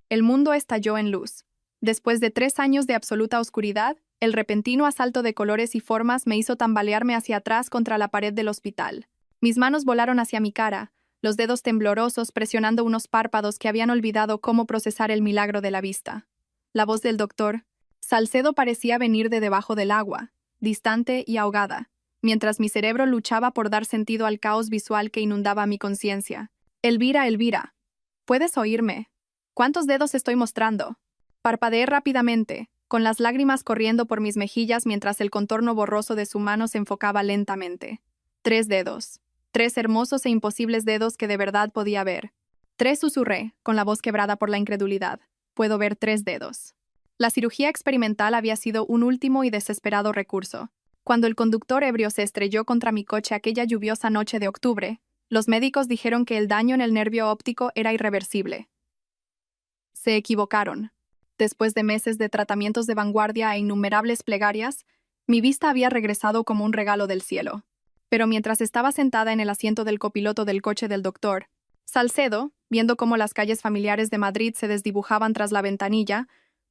El mundo estalló en luz. Después de 3 años de absoluta oscuridad, el repentino asalto de colores y formas me hizo tambalearme hacia atrás contra la pared del hospital. Mis manos volaron hacia mi cara, los dedos temblorosos presionando unos párpados que habían olvidado cómo procesar el milagro de la vista. La voz del doctor Salcedo parecía venir de debajo del agua, distante y ahogada, mientras mi cerebro luchaba por dar sentido al caos visual que inundaba mi conciencia. Elvira, Elvira, ¿puedes oírme? ¿Cuántos dedos estoy mostrando? Parpadeé rápidamente, con las lágrimas corriendo por mis mejillas mientras el contorno borroso de su mano se enfocaba lentamente. 3 dedos. 3 hermosos e imposibles dedos que de verdad podía ver. 3, susurré, con la voz quebrada por la incredulidad. Puedo ver 3 dedos. La cirugía experimental había sido un último y desesperado recurso. Cuando el conductor ebrio se estrelló contra mi coche aquella lluviosa noche de octubre, los médicos dijeron que el daño en el nervio óptico era irreversible. Se equivocaron. Después de meses de tratamientos de vanguardia e innumerables plegarias, mi vista había regresado como un regalo del cielo. Pero mientras estaba sentada en el asiento del copiloto del coche del doctor Salcedo, viendo cómo las calles familiares de Madrid se desdibujaban tras la ventanilla,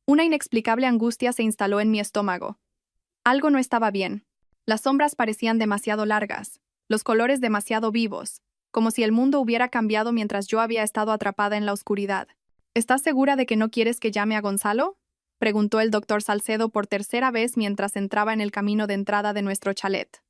una inexplicable angustia se instaló en mi estómago. Algo no estaba bien. Las sombras parecían demasiado largas, los colores demasiado vivos, como si el mundo hubiera cambiado mientras yo había estado atrapada en la oscuridad. ¿Estás segura de que no quieres que llame a Gonzalo?, preguntó el doctor Salcedo por tercera vez mientras entraba en el camino de entrada de nuestro chalet.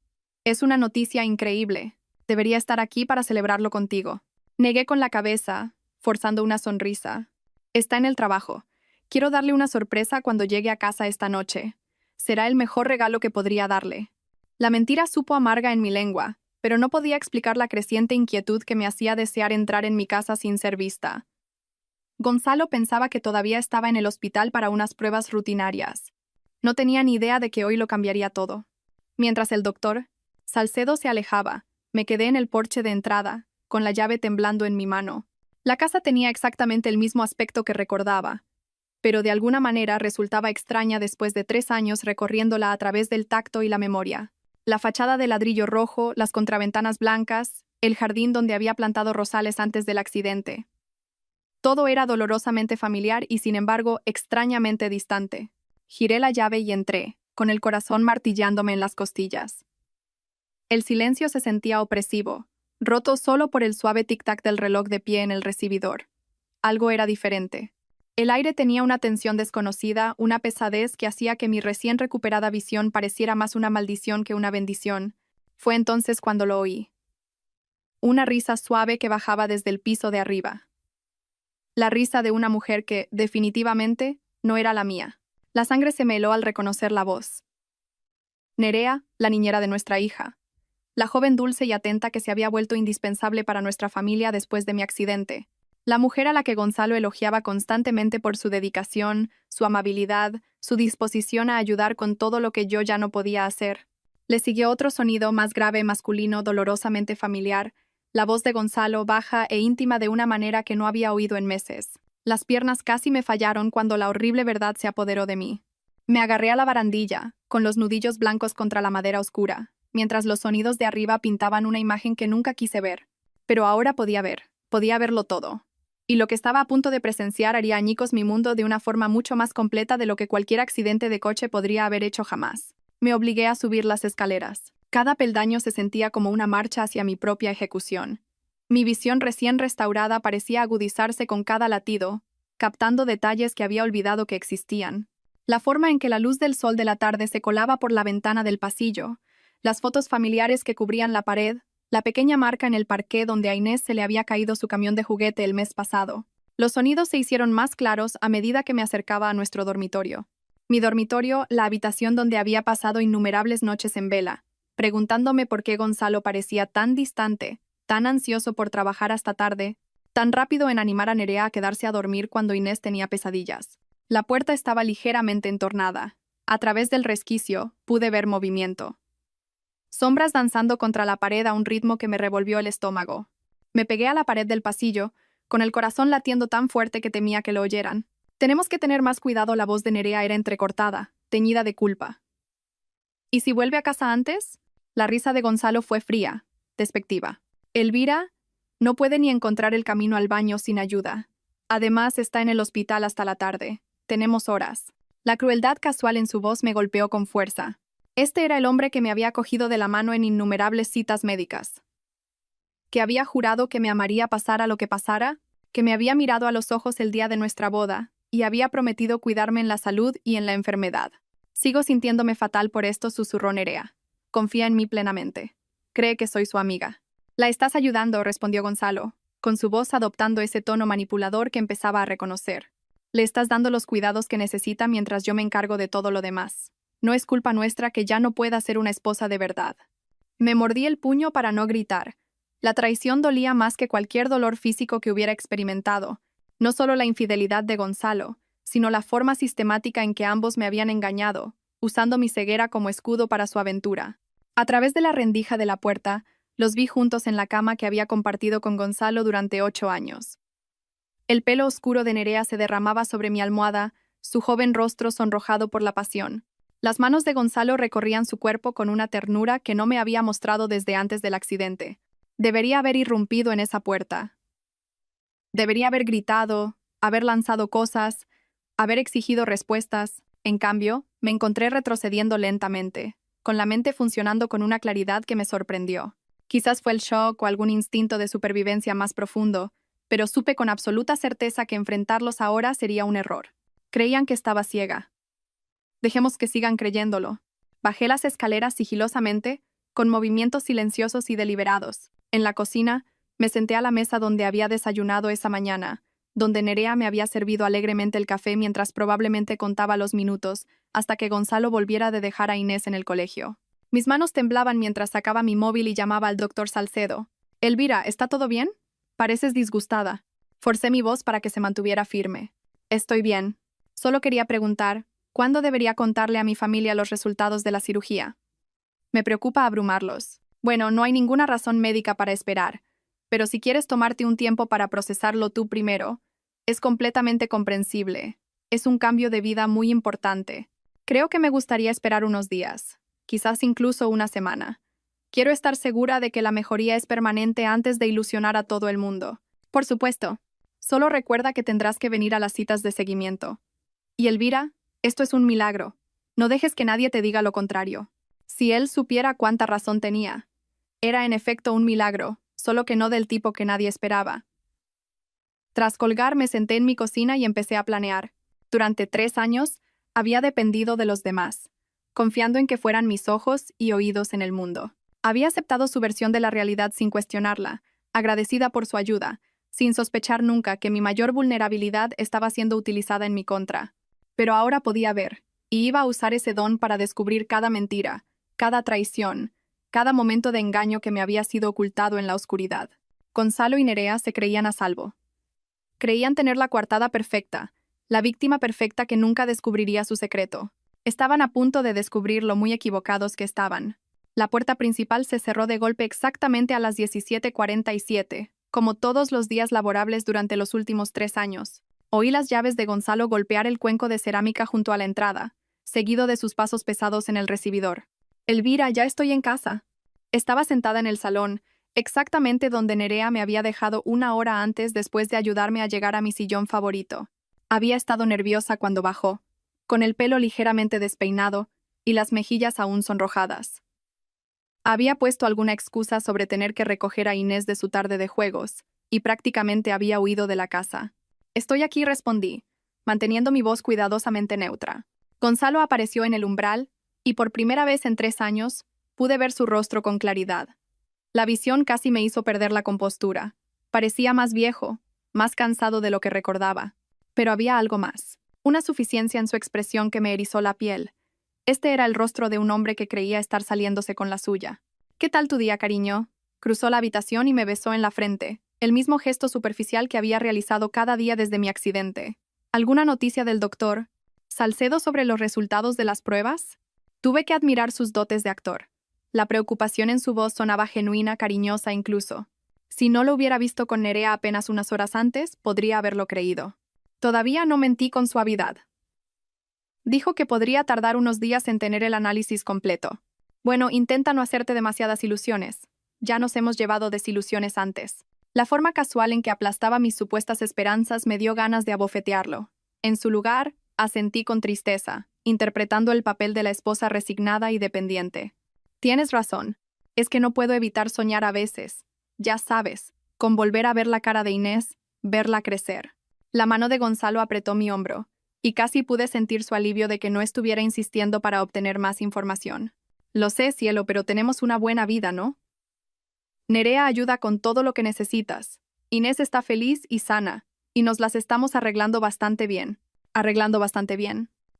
Es una noticia increíble. Debería estar aquí para celebrarlo contigo. Negué con la cabeza, forzando una sonrisa. Está en el trabajo. Quiero darle una sorpresa cuando llegue a casa esta noche. Será el mejor regalo que podría darle. La mentira supo amarga en mi lengua, pero no podía explicar la creciente inquietud que me hacía desear entrar en mi casa sin ser vista. Gonzalo pensaba que todavía estaba en el hospital para unas pruebas rutinarias. No tenía ni idea de que hoy lo cambiaría todo. Mientras el doctor Salcedo se alejaba, me quedé en el porche de entrada, con la llave temblando en mi mano. La casa tenía exactamente el mismo aspecto que recordaba, pero de alguna manera resultaba extraña después de 3 años recorriéndola a través del tacto y la memoria. La fachada de ladrillo rojo, las contraventanas blancas, el jardín donde había plantado rosales antes del accidente. Todo era dolorosamente familiar y, sin embargo, extrañamente distante. Giré la llave y entré, con el corazón martillándome en las costillas. El silencio se sentía opresivo, roto solo por el suave tic-tac del reloj de pie en el recibidor. Algo era diferente. El aire tenía una tensión desconocida, una pesadez que hacía que mi recién recuperada visión pareciera más una maldición que una bendición. Fue entonces cuando lo oí. Una risa suave que bajaba desde el piso de arriba. La risa de una mujer que, definitivamente, no era la mía. La sangre se me heló al reconocer la voz. Nerea, la niñera de nuestra hija. La joven dulce y atenta que se había vuelto indispensable para nuestra familia después de mi accidente. La mujer a la que Gonzalo elogiaba constantemente por su dedicación, su amabilidad, su disposición a ayudar con todo lo que yo ya no podía hacer. Le siguió otro sonido más grave, masculino, dolorosamente familiar, la voz de Gonzalo baja e íntima de una manera que no había oído en meses. Las piernas casi me fallaron cuando la horrible verdad se apoderó de mí. Me agarré a la barandilla, con los nudillos blancos contra la madera oscura, mientras los sonidos de arriba pintaban una imagen que nunca quise ver. Pero ahora podía verlo todo. Y lo que estaba a punto de presenciar haría añicos mi mundo de una forma mucho más completa de lo que cualquier accidente de coche podría haber hecho jamás. Me obligué a subir las escaleras. Cada peldaño se sentía como una marcha hacia mi propia ejecución. Mi visión recién restaurada parecía agudizarse con cada latido, captando detalles que había olvidado que existían. La forma en que la luz del sol de la tarde se colaba por la ventana del pasillo, las fotos familiares que cubrían la pared, la pequeña marca en el parqué donde a Inés se le había caído su camión de juguete el mes pasado. Los sonidos se hicieron más claros a medida que me acercaba a nuestro dormitorio. Mi dormitorio, la habitación donde había pasado innumerables noches en vela, preguntándome por qué Gonzalo parecía tan distante, tan ansioso por trabajar hasta tarde, tan rápido en animar a Nerea a quedarse a dormir cuando Inés tenía pesadillas. La puerta estaba ligeramente entornada. A través del resquicio, pude ver movimiento. Sombras danzando contra la pared a un ritmo que me revolvió el estómago. Me pegué a la pared del pasillo, con el corazón latiendo tan fuerte que temía que lo oyeran. Tenemos que tener más cuidado, la voz de Nerea era entrecortada, teñida de culpa. ¿Y si vuelve a casa antes? La risa de Gonzalo fue fría, despectiva. Elvira no puede ni encontrar el camino al baño sin ayuda. Además, está en el hospital hasta la tarde. Tenemos horas. La crueldad casual en su voz me golpeó con fuerza. Este era el hombre que me había cogido de la mano en innumerables citas médicas. Que había jurado que me amaría pasara lo que pasara, que me había mirado a los ojos el día de nuestra boda, y había prometido cuidarme en la salud y en la enfermedad. Sigo sintiéndome fatal por esto, susurró Nerea. Confía en mí plenamente. Cree que soy su amiga. La estás ayudando, respondió Gonzalo, con su voz adoptando ese tono manipulador que empezaba a reconocer. Le estás dando los cuidados que necesita mientras yo me encargo de todo lo demás. No es culpa nuestra que ya no pueda ser una esposa de verdad. Me mordí el puño para no gritar. La traición dolía más que cualquier dolor físico que hubiera experimentado. No solo la infidelidad de Gonzalo, sino la forma sistemática en que ambos me habían engañado, usando mi ceguera como escudo para su aventura. A través de la rendija de la puerta, los vi juntos en la cama que había compartido con Gonzalo durante 8 años. El pelo oscuro de Nerea se derramaba sobre mi almohada, su joven rostro sonrojado por la pasión. Las manos de Gonzalo recorrían su cuerpo con una ternura que no me había mostrado desde antes del accidente. Debería haber irrumpido en esa puerta. Debería haber gritado, haber lanzado cosas, haber exigido respuestas. En cambio, me encontré retrocediendo lentamente, con la mente funcionando con una claridad que me sorprendió. Quizás fue el shock o algún instinto de supervivencia más profundo, pero supe con absoluta certeza que enfrentarlos ahora sería un error. Creían que estaba ciega. Dejemos que sigan creyéndolo. Bajé las escaleras sigilosamente, con movimientos silenciosos y deliberados. En la cocina, me senté a la mesa donde había desayunado esa mañana, donde Nerea me había servido alegremente el café mientras probablemente contaba los minutos, hasta que Gonzalo volviera de dejar a Inés en el colegio. Mis manos temblaban mientras sacaba mi móvil y llamaba al doctor Salcedo. «Elvira, ¿está todo bien? Pareces disgustada». Forcé mi voz para que se mantuviera firme. «Estoy bien. Solo quería preguntar, ¿cuándo debería contarle a mi familia los resultados de la cirugía? Me preocupa abrumarlos. Bueno, no hay ninguna razón médica para esperar, pero si quieres tomarte un tiempo para procesarlo tú primero, es completamente comprensible. Es un cambio de vida muy importante. Creo que me gustaría esperar unos días, quizás incluso una semana. Quiero estar segura de que la mejoría es permanente antes de ilusionar a todo el mundo. Por supuesto, solo recuerda que tendrás que venir a las citas de seguimiento. Y Elvira, esto es un milagro. No dejes que nadie te diga lo contrario. Si él supiera cuánta razón tenía. Era en efecto un milagro, solo que no del tipo que nadie esperaba. Tras colgar, me senté en mi cocina y empecé a planear. Durante 3 años, había dependido de los demás, confiando en que fueran mis ojos y oídos en el mundo. Había aceptado su versión de la realidad sin cuestionarla, agradecida por su ayuda, sin sospechar nunca que mi mayor vulnerabilidad estaba siendo utilizada en mi contra. Pero ahora podía ver, y iba a usar ese don para descubrir cada mentira, cada traición, cada momento de engaño que me había sido ocultado en la oscuridad. Gonzalo y Nerea se creían a salvo. Creían tener la coartada perfecta, la víctima perfecta que nunca descubriría su secreto. Estaban a punto de descubrir lo muy equivocados que estaban. La puerta principal se cerró de golpe exactamente a las 17:47, como todos los días laborables durante los últimos 3 años. Oí las llaves de Gonzalo golpear el cuenco de cerámica junto a la entrada, seguido de sus pasos pesados en el recibidor. «Elvira, ya estoy en casa». Estaba sentada en el salón, exactamente donde Nerea me había dejado 1 hora antes después de ayudarme a llegar a mi sillón favorito. Había estado nerviosa cuando bajó, con el pelo ligeramente despeinado y las mejillas aún sonrojadas. Había puesto alguna excusa sobre tener que recoger a Inés de su tarde de juegos, y prácticamente había huido de la casa. «Estoy aquí», respondí, manteniendo mi voz cuidadosamente neutra. Gonzalo apareció en el umbral, y por primera vez en 3 años, pude ver su rostro con claridad. La visión casi me hizo perder la compostura. Parecía más viejo, más cansado de lo que recordaba. Pero había algo más. Una suficiencia en su expresión que me erizó la piel. Este era el rostro de un hombre que creía estar saliéndose con la suya. «¿Qué tal tu día, cariño?» Cruzó la habitación y me besó en la frente, el mismo gesto superficial que había realizado cada día desde mi accidente. ¿Alguna noticia del doctor Salcedo sobre los resultados de las pruebas? Tuve que admirar sus dotes de actor. La preocupación en su voz sonaba genuina, cariñosa incluso. Si no lo hubiera visto con Nerea apenas unas horas antes, podría haberlo creído. Todavía no mentí con suavidad. Dijo que podría tardar unos días en tener el análisis completo. Bueno, intenta no hacerte demasiadas ilusiones. Ya nos hemos llevado desilusiones antes. La forma casual en que aplastaba mis supuestas esperanzas me dio ganas de abofetearlo. En su lugar, asentí con tristeza, interpretando el papel de la esposa resignada y dependiente. Tienes razón. Es que no puedo evitar soñar a veces. Ya sabes, con volver a ver la cara de Inés, verla crecer. La mano de Gonzalo apretó mi hombro, y casi pude sentir su alivio de que no estuviera insistiendo para obtener más información. Lo sé, cielo, pero tenemos una buena vida, ¿no? Nerea ayuda con todo lo que necesitas. Inés está feliz y sana, y nos las estamos arreglando bastante bien.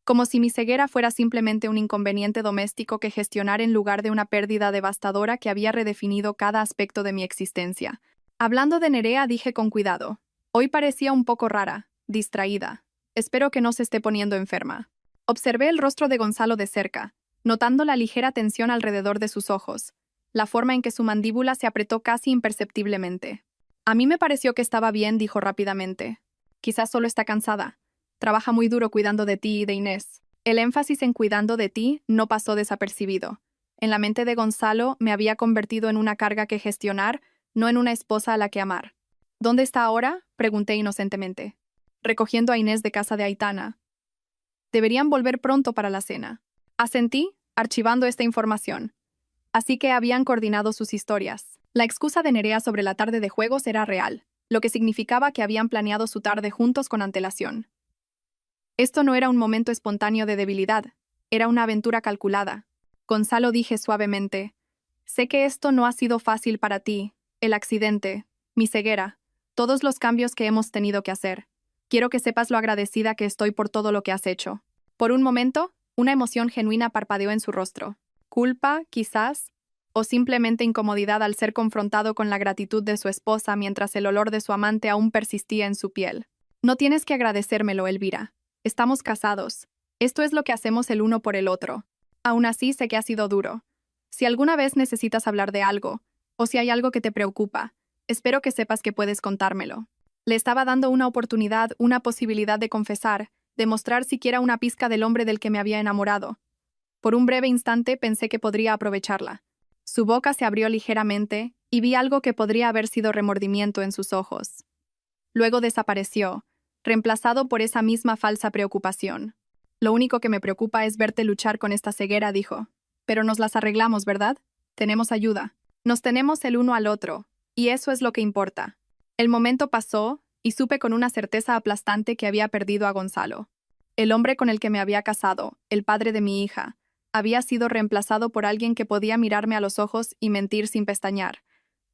Como si mi ceguera fuera simplemente un inconveniente doméstico que gestionar en lugar de una pérdida devastadora que había redefinido cada aspecto de mi existencia. Hablando de Nerea, dije con cuidado. Hoy parecía un poco rara, distraída. Espero que no se esté poniendo enferma. Observé el rostro de Gonzalo de cerca, notando la ligera tensión alrededor de sus ojos, la forma en que su mandíbula se apretó casi imperceptiblemente. A mí me pareció que estaba bien, dijo rápidamente. Quizás solo está cansada. Trabaja muy duro cuidando de ti y de Inés. El énfasis en cuidando de ti no pasó desapercibido. En la mente de Gonzalo me había convertido en una carga que gestionar, no en una esposa a la que amar. ¿Dónde está ahora?, pregunté inocentemente. Recogiendo a Inés de casa de Aitana. Deberían volver pronto para la cena. Asentí, archivando esta información. Así que habían coordinado sus historias. La excusa de Nerea sobre la tarde de juegos era real, lo que significaba que habían planeado su tarde juntos con antelación. Esto no era un momento espontáneo de debilidad, era una aventura calculada. Gonzalo, dije suavemente, sé que esto no ha sido fácil para ti, el accidente, mi ceguera, todos los cambios que hemos tenido que hacer. Quiero que sepas lo agradecida que estoy por todo lo que has hecho. Por un momento, una emoción genuina parpadeó en su rostro. Culpa, quizás, o simplemente incomodidad al ser confrontado con la gratitud de su esposa mientras el olor de su amante aún persistía en su piel. No tienes que agradecérmelo, Elvira. Estamos casados. Esto es lo que hacemos el uno por el otro. Aún así, sé que ha sido duro. Si alguna vez necesitas hablar de algo, o si hay algo que te preocupa, espero que sepas que puedes contármelo. Le estaba dando una oportunidad, una posibilidad de confesar, de mostrar siquiera una pizca del hombre del que me había enamorado. Por un breve instante pensé que podría aprovecharla. Su boca se abrió ligeramente, y vi algo que podría haber sido remordimiento en sus ojos. Luego desapareció, reemplazado por esa misma falsa preocupación. Lo único que me preocupa es verte luchar con esta ceguera, dijo. Pero nos las arreglamos, ¿verdad? Tenemos ayuda. Nos tenemos el uno al otro, y eso es lo que importa. El momento pasó, y supe con una certeza aplastante que había perdido a Gonzalo. El hombre con el que me había casado, el padre de mi hija, había sido reemplazado por alguien que podía mirarme a los ojos y mentir sin pestañear.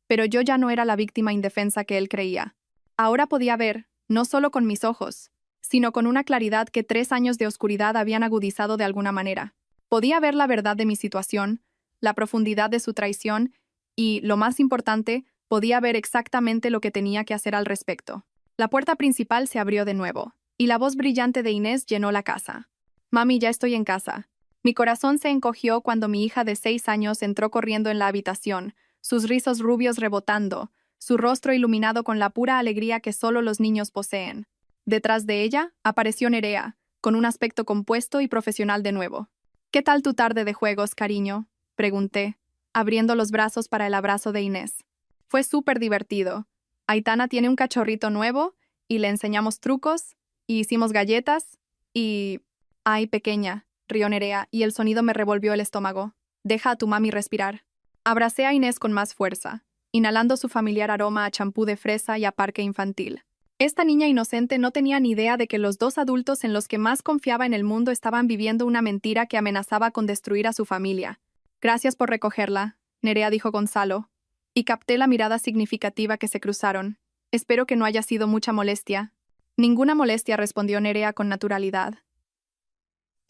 Pero yo ya no era la víctima indefensa que él creía. Ahora podía ver, no solo con mis ojos, sino con una claridad que 3 años de oscuridad habían agudizado de alguna manera. Podía ver la verdad de mi situación, la profundidad de su traición y, lo más importante, podía ver exactamente lo que tenía que hacer al respecto. La puerta principal se abrió de nuevo, y la voz brillante de Inés llenó la casa. «Mami, ya estoy en casa». Mi corazón se encogió cuando mi hija de 6 años entró corriendo en la habitación, sus rizos rubios rebotando, su rostro iluminado con la pura alegría que solo los niños poseen. Detrás de ella apareció Nerea, con un aspecto compuesto y profesional de nuevo. «¿Qué tal tu tarde de juegos, cariño?», pregunté, abriendo los brazos para el abrazo de Inés. Fue súper divertido. Aitana tiene un cachorrito nuevo, y le enseñamos trucos, y hicimos galletas, y... «Ay, pequeña», rió Nerea, y el sonido me revolvió el estómago. «Deja a tu mami respirar». Abracé a Inés con más fuerza, inhalando su familiar aroma a champú de fresa y a parque infantil. Esta niña inocente no tenía ni idea de que los 2 adultos en los que más confiaba en el mundo estaban viviendo una mentira que amenazaba con destruir a su familia. «Gracias por recogerla», Nerea dijo Gonzalo, y capté la mirada significativa que se cruzaron. «Espero que no haya sido mucha molestia». «Ninguna molestia», respondió Nerea con naturalidad.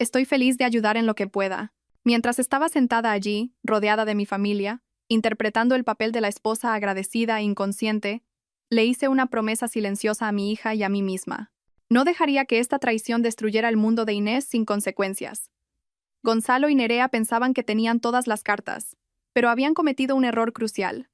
«Estoy feliz de ayudar en lo que pueda». Mientras estaba sentada allí, rodeada de mi familia, interpretando el papel de la esposa agradecida e inconsciente, le hice una promesa silenciosa a mi hija y a mí misma. No dejaría que esta traición destruyera el mundo de Inés sin consecuencias. Gonzalo y Nerea pensaban que tenían todas las cartas, pero habían cometido un error crucial.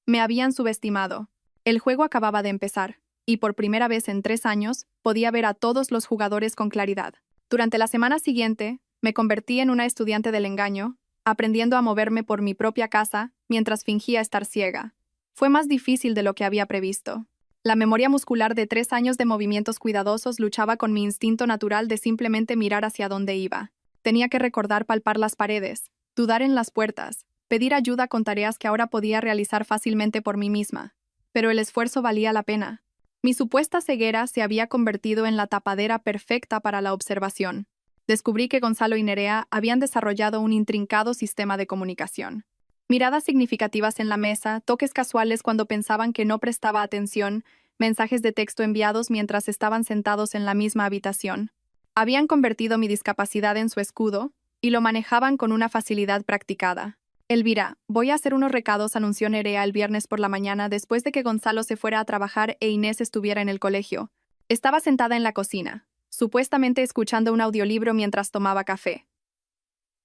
Me habían subestimado. El juego acababa de empezar, y por primera vez en 3 años podía ver a todos los jugadores con claridad. Durante la semana siguiente, me convertí en una estudiante del engaño, aprendiendo a moverme por mi propia casa mientras fingía estar ciega. Fue más difícil de lo que había previsto. La memoria muscular de 3 años de movimientos cuidadosos luchaba con mi instinto natural de simplemente mirar hacia dónde iba. Tenía que recordar palpar las paredes, dudar en las puertas, pedir ayuda con tareas que ahora podía realizar fácilmente por mí misma. Pero el esfuerzo valía la pena. Mi supuesta ceguera se había convertido en la tapadera perfecta para la observación. Descubrí que Gonzalo y Nerea habían desarrollado un intrincado sistema de comunicación. Miradas significativas en la mesa, toques casuales cuando pensaban que no prestaba atención, mensajes de texto enviados mientras estaban sentados en la misma habitación. Habían convertido mi discapacidad en su escudo y lo manejaban con una facilidad practicada. Elvira, voy a hacer unos recados, anunció Nerea el viernes por la mañana después de que Gonzalo se fuera a trabajar e Inés estuviera en el colegio. Estaba sentada en la cocina, supuestamente escuchando un audiolibro mientras tomaba café.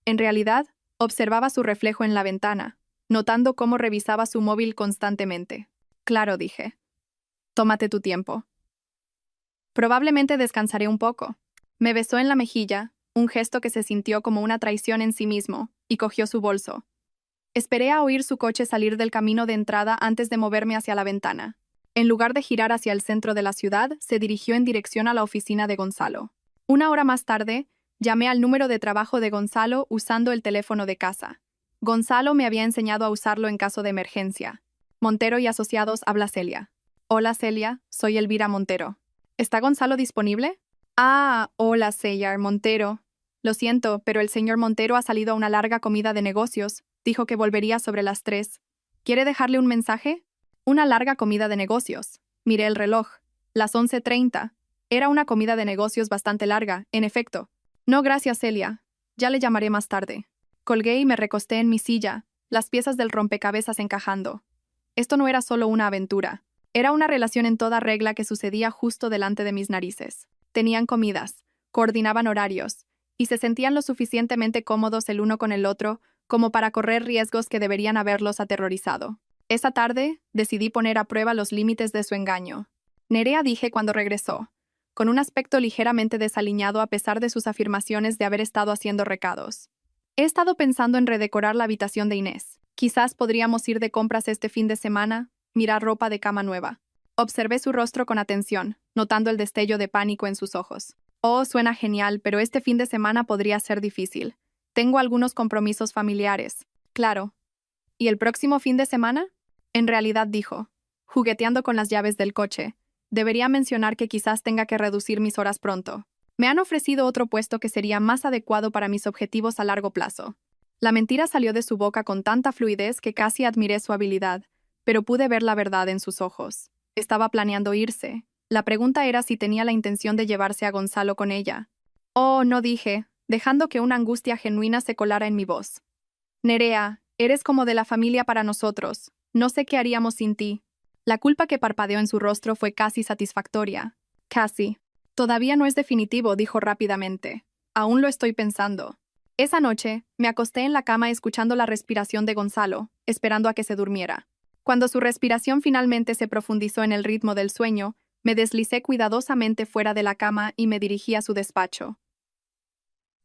En realidad, observaba su reflejo en la ventana, notando cómo revisaba su móvil constantemente. Claro, dije. Tómate tu tiempo. Probablemente descansaré un poco. Me besó en la mejilla, un gesto que se sintió como una traición en sí mismo, y cogió su bolso. Esperé a oír su coche salir del camino de entrada antes de moverme hacia la ventana. En lugar de girar hacia el centro de la ciudad, se dirigió en dirección a la oficina de Gonzalo. Una hora más tarde, llamé al número de trabajo de Gonzalo usando el teléfono de casa. Gonzalo me había enseñado a usarlo en caso de emergencia. Montero y Asociados, habla Celia. Hola Celia, soy Elvira Montero. ¿Está Gonzalo disponible? Ah, hola Celia, Montero. Lo siento, pero el señor Montero ha salido a una larga comida de negocios. Dijo que volvería sobre las 3. ¿Quiere dejarle un mensaje? Una larga comida de negocios. Miré el reloj. Las 11:30. Era una comida de negocios bastante larga, en efecto. No, gracias, Celia. Ya le llamaré más tarde. Colgué y me recosté en mi silla, las piezas del rompecabezas encajando. Esto no era solo una aventura. Era una relación en toda regla que sucedía justo delante de mis narices. Tenían comidas, coordinaban horarios, y se sentían lo suficientemente cómodos el uno con el otro como para correr riesgos que deberían haberlos aterrorizado. Esa tarde, decidí poner a prueba los límites de su engaño. Nerea, dije cuando regresó, con un aspecto ligeramente desaliñado a pesar de sus afirmaciones de haber estado haciendo recados. He estado pensando en redecorar la habitación de Inés. Quizás podríamos ir de compras este fin de semana, mirar ropa de cama nueva. Observé su rostro con atención, notando el destello de pánico en sus ojos. Oh, suena genial, pero este fin de semana podría ser difícil. Tengo algunos compromisos familiares. Claro. ¿Y el próximo fin de semana? En realidad, dijo, jugueteando con las llaves del coche, debería mencionar que quizás tenga que reducir mis horas pronto. Me han ofrecido otro puesto que sería más adecuado para mis objetivos a largo plazo. La mentira salió de su boca con tanta fluidez que casi admiré su habilidad, pero pude ver la verdad en sus ojos. Estaba planeando irse. La pregunta era si tenía la intención de llevarse a Gonzalo con ella. Oh, no, dije, dejando que una angustia genuina se colara en mi voz. Nerea, eres como de la familia para nosotros. No sé qué haríamos sin ti. La culpa que parpadeó en su rostro fue casi satisfactoria. Casi. Todavía no es definitivo, dijo rápidamente. Aún lo estoy pensando. Esa noche, me acosté en la cama escuchando la respiración de Gonzalo, esperando a que se durmiera. Cuando su respiración finalmente se profundizó en el ritmo del sueño, me deslicé cuidadosamente fuera de la cama y me dirigí a su despacho.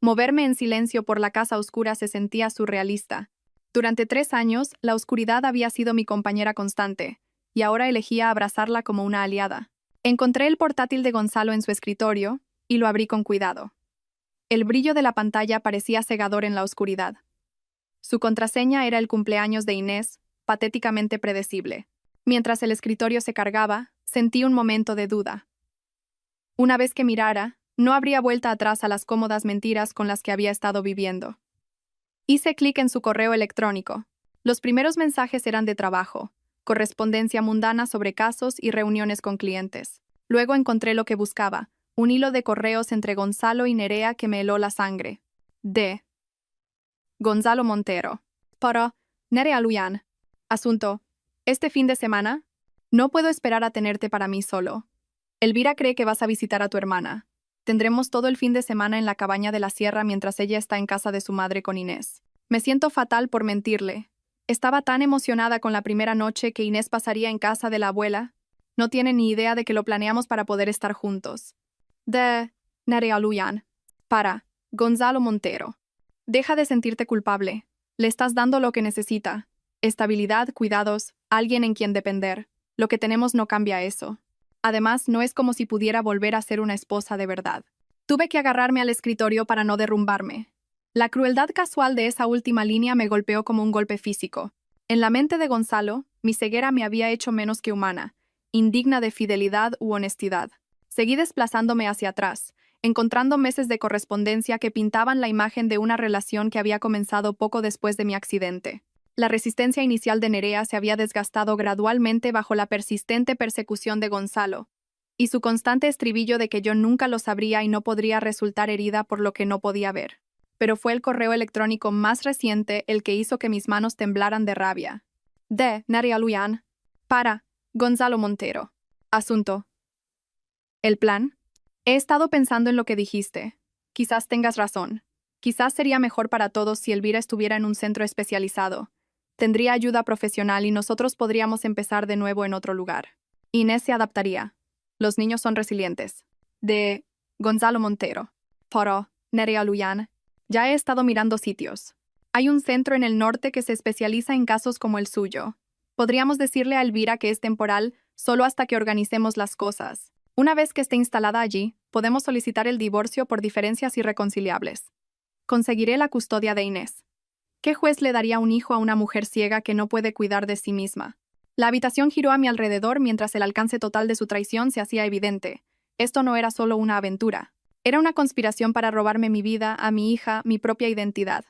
Moverme en silencio por la casa oscura se sentía surrealista. Durante 3 años, la oscuridad había sido mi compañera constante, y ahora elegía abrazarla como una aliada. Encontré el portátil de Gonzalo en su escritorio, y lo abrí con cuidado. El brillo de la pantalla parecía cegador en la oscuridad. Su contraseña era el cumpleaños de Inés, patéticamente predecible. Mientras el escritorio se cargaba, sentí un momento de duda. Una vez que mirara, no habría vuelta atrás a las cómodas mentiras con las que había estado viviendo. Hice clic en su correo electrónico. Los primeros mensajes eran de trabajo, correspondencia mundana sobre casos y reuniones con clientes. Luego encontré lo que buscaba, un hilo de correos entre Gonzalo y Nerea que me heló la sangre. De Gonzalo Montero. Para Nerea Luyan. Asunto. ¿Este fin de semana? No puedo esperar a tenerte para mí solo. Elvira cree que vas a visitar a tu hermana. Tendremos todo el fin de semana en la cabaña de la sierra mientras ella está en casa de su madre con Inés. Me siento fatal por mentirle. Estaba tan emocionada con la primera noche que Inés pasaría en casa de la abuela. No tiene ni idea de que lo planeamos para poder estar juntos. De Nerea Luyan. Para Gonzalo Montero. Deja de sentirte culpable. Le estás dando lo que necesita. Estabilidad, cuidados, alguien en quien depender. Lo que tenemos no cambia eso. Además, no es como si pudiera volver a ser una esposa de verdad. Tuve que agarrarme al escritorio para no derrumbarme. La crueldad casual de esa última línea me golpeó como un golpe físico. En la mente de Gonzalo, mi ceguera me había hecho menos que humana, indigna de fidelidad u honestidad. Seguí desplazándome hacia atrás, encontrando meses de correspondencia que pintaban la imagen de una relación que había comenzado poco después de mi accidente. La resistencia inicial de Nerea se había desgastado gradualmente bajo la persistente persecución de Gonzalo, y su constante estribillo de que yo nunca lo sabría y no podría resultar herida por lo que no podía ver. Pero fue el correo electrónico más reciente el que hizo que mis manos temblaran de rabia. De Nerea Luyan. Para Gonzalo Montero. Asunto. ¿El plan? He estado pensando en lo que dijiste. Quizás tengas razón. Quizás sería mejor para todos si Elvira estuviera en un centro especializado. Tendría ayuda profesional y nosotros podríamos empezar de nuevo en otro lugar. Inés se adaptaría. Los niños son resilientes. De Gonzalo Montero. Para Nerea Luyan. Ya he estado mirando sitios. Hay un centro en el norte que se especializa en casos como el suyo. Podríamos decirle a Elvira que es temporal solo hasta que organicemos las cosas. Una vez que esté instalada allí, podemos solicitar el divorcio por diferencias irreconciliables. Conseguiré la custodia de Inés. ¿Qué juez le daría un hijo a una mujer ciega que no puede cuidar de sí misma? La habitación giró a mi alrededor mientras el alcance total de su traición se hacía evidente. Esto no era solo una aventura. Era una conspiración para robarme mi vida, a mi hija, mi propia identidad.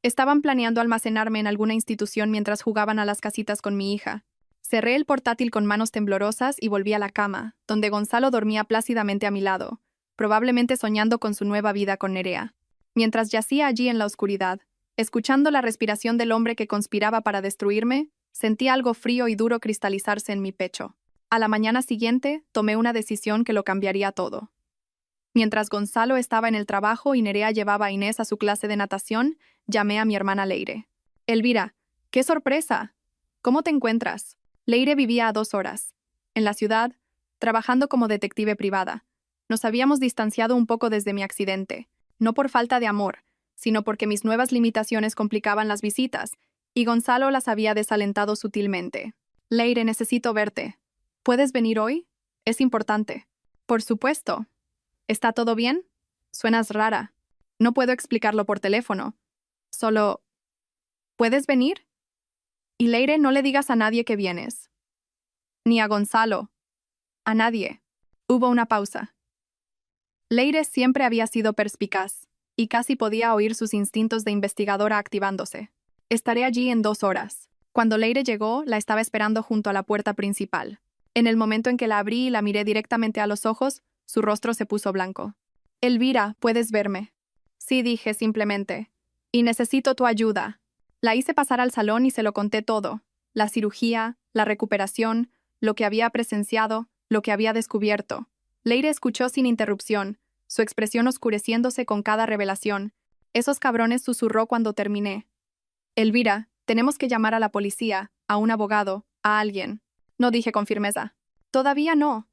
Estaban planeando almacenarme en alguna institución mientras jugaban a las casitas con mi hija. Cerré el portátil con manos temblorosas y volví a la cama, donde Gonzalo dormía plácidamente a mi lado, probablemente soñando con su nueva vida con Nerea. Mientras yacía allí en la oscuridad, escuchando la respiración del hombre que conspiraba para destruirme, sentí algo frío y duro cristalizarse en mi pecho. A la mañana siguiente, tomé una decisión que lo cambiaría todo. Mientras Gonzalo estaba en el trabajo y Nerea llevaba a Inés a su clase de natación, llamé a mi hermana Leire. Elvira, ¡qué sorpresa! ¿Cómo te encuentras? Leire vivía a 2 horas. En la ciudad, trabajando como detective privada. Nos habíamos distanciado un poco desde mi accidente, no por falta de amor, sino porque mis nuevas limitaciones complicaban las visitas, y Gonzalo las había desalentado sutilmente. Leire, necesito verte. ¿Puedes venir hoy? Es importante. Por supuesto. ¿Está todo bien? Suenas rara. No puedo explicarlo por teléfono. Solo... ¿Puedes venir? Y Leire, no le digas a nadie que vienes. Ni a Gonzalo. A nadie. Hubo una pausa. Leire siempre había sido perspicaz, y casi podía oír sus instintos de investigadora activándose. Estaré allí en 2 horas. Cuando Leire llegó, la estaba esperando junto a la puerta principal. En el momento en que la abrí y la miré directamente a los ojos, su rostro se puso blanco. Elvira, ¿puedes verme? Sí, dije simplemente. Y necesito tu ayuda. La hice pasar al salón y se lo conté todo. La cirugía, la recuperación, lo que había presenciado, lo que había descubierto. Leire escuchó sin interrupción, su expresión oscureciéndose con cada revelación. Esos cabrones, susurró cuando terminé. Elvira, tenemos que llamar a la policía, a un abogado, a alguien. No, dije con firmeza. Todavía no.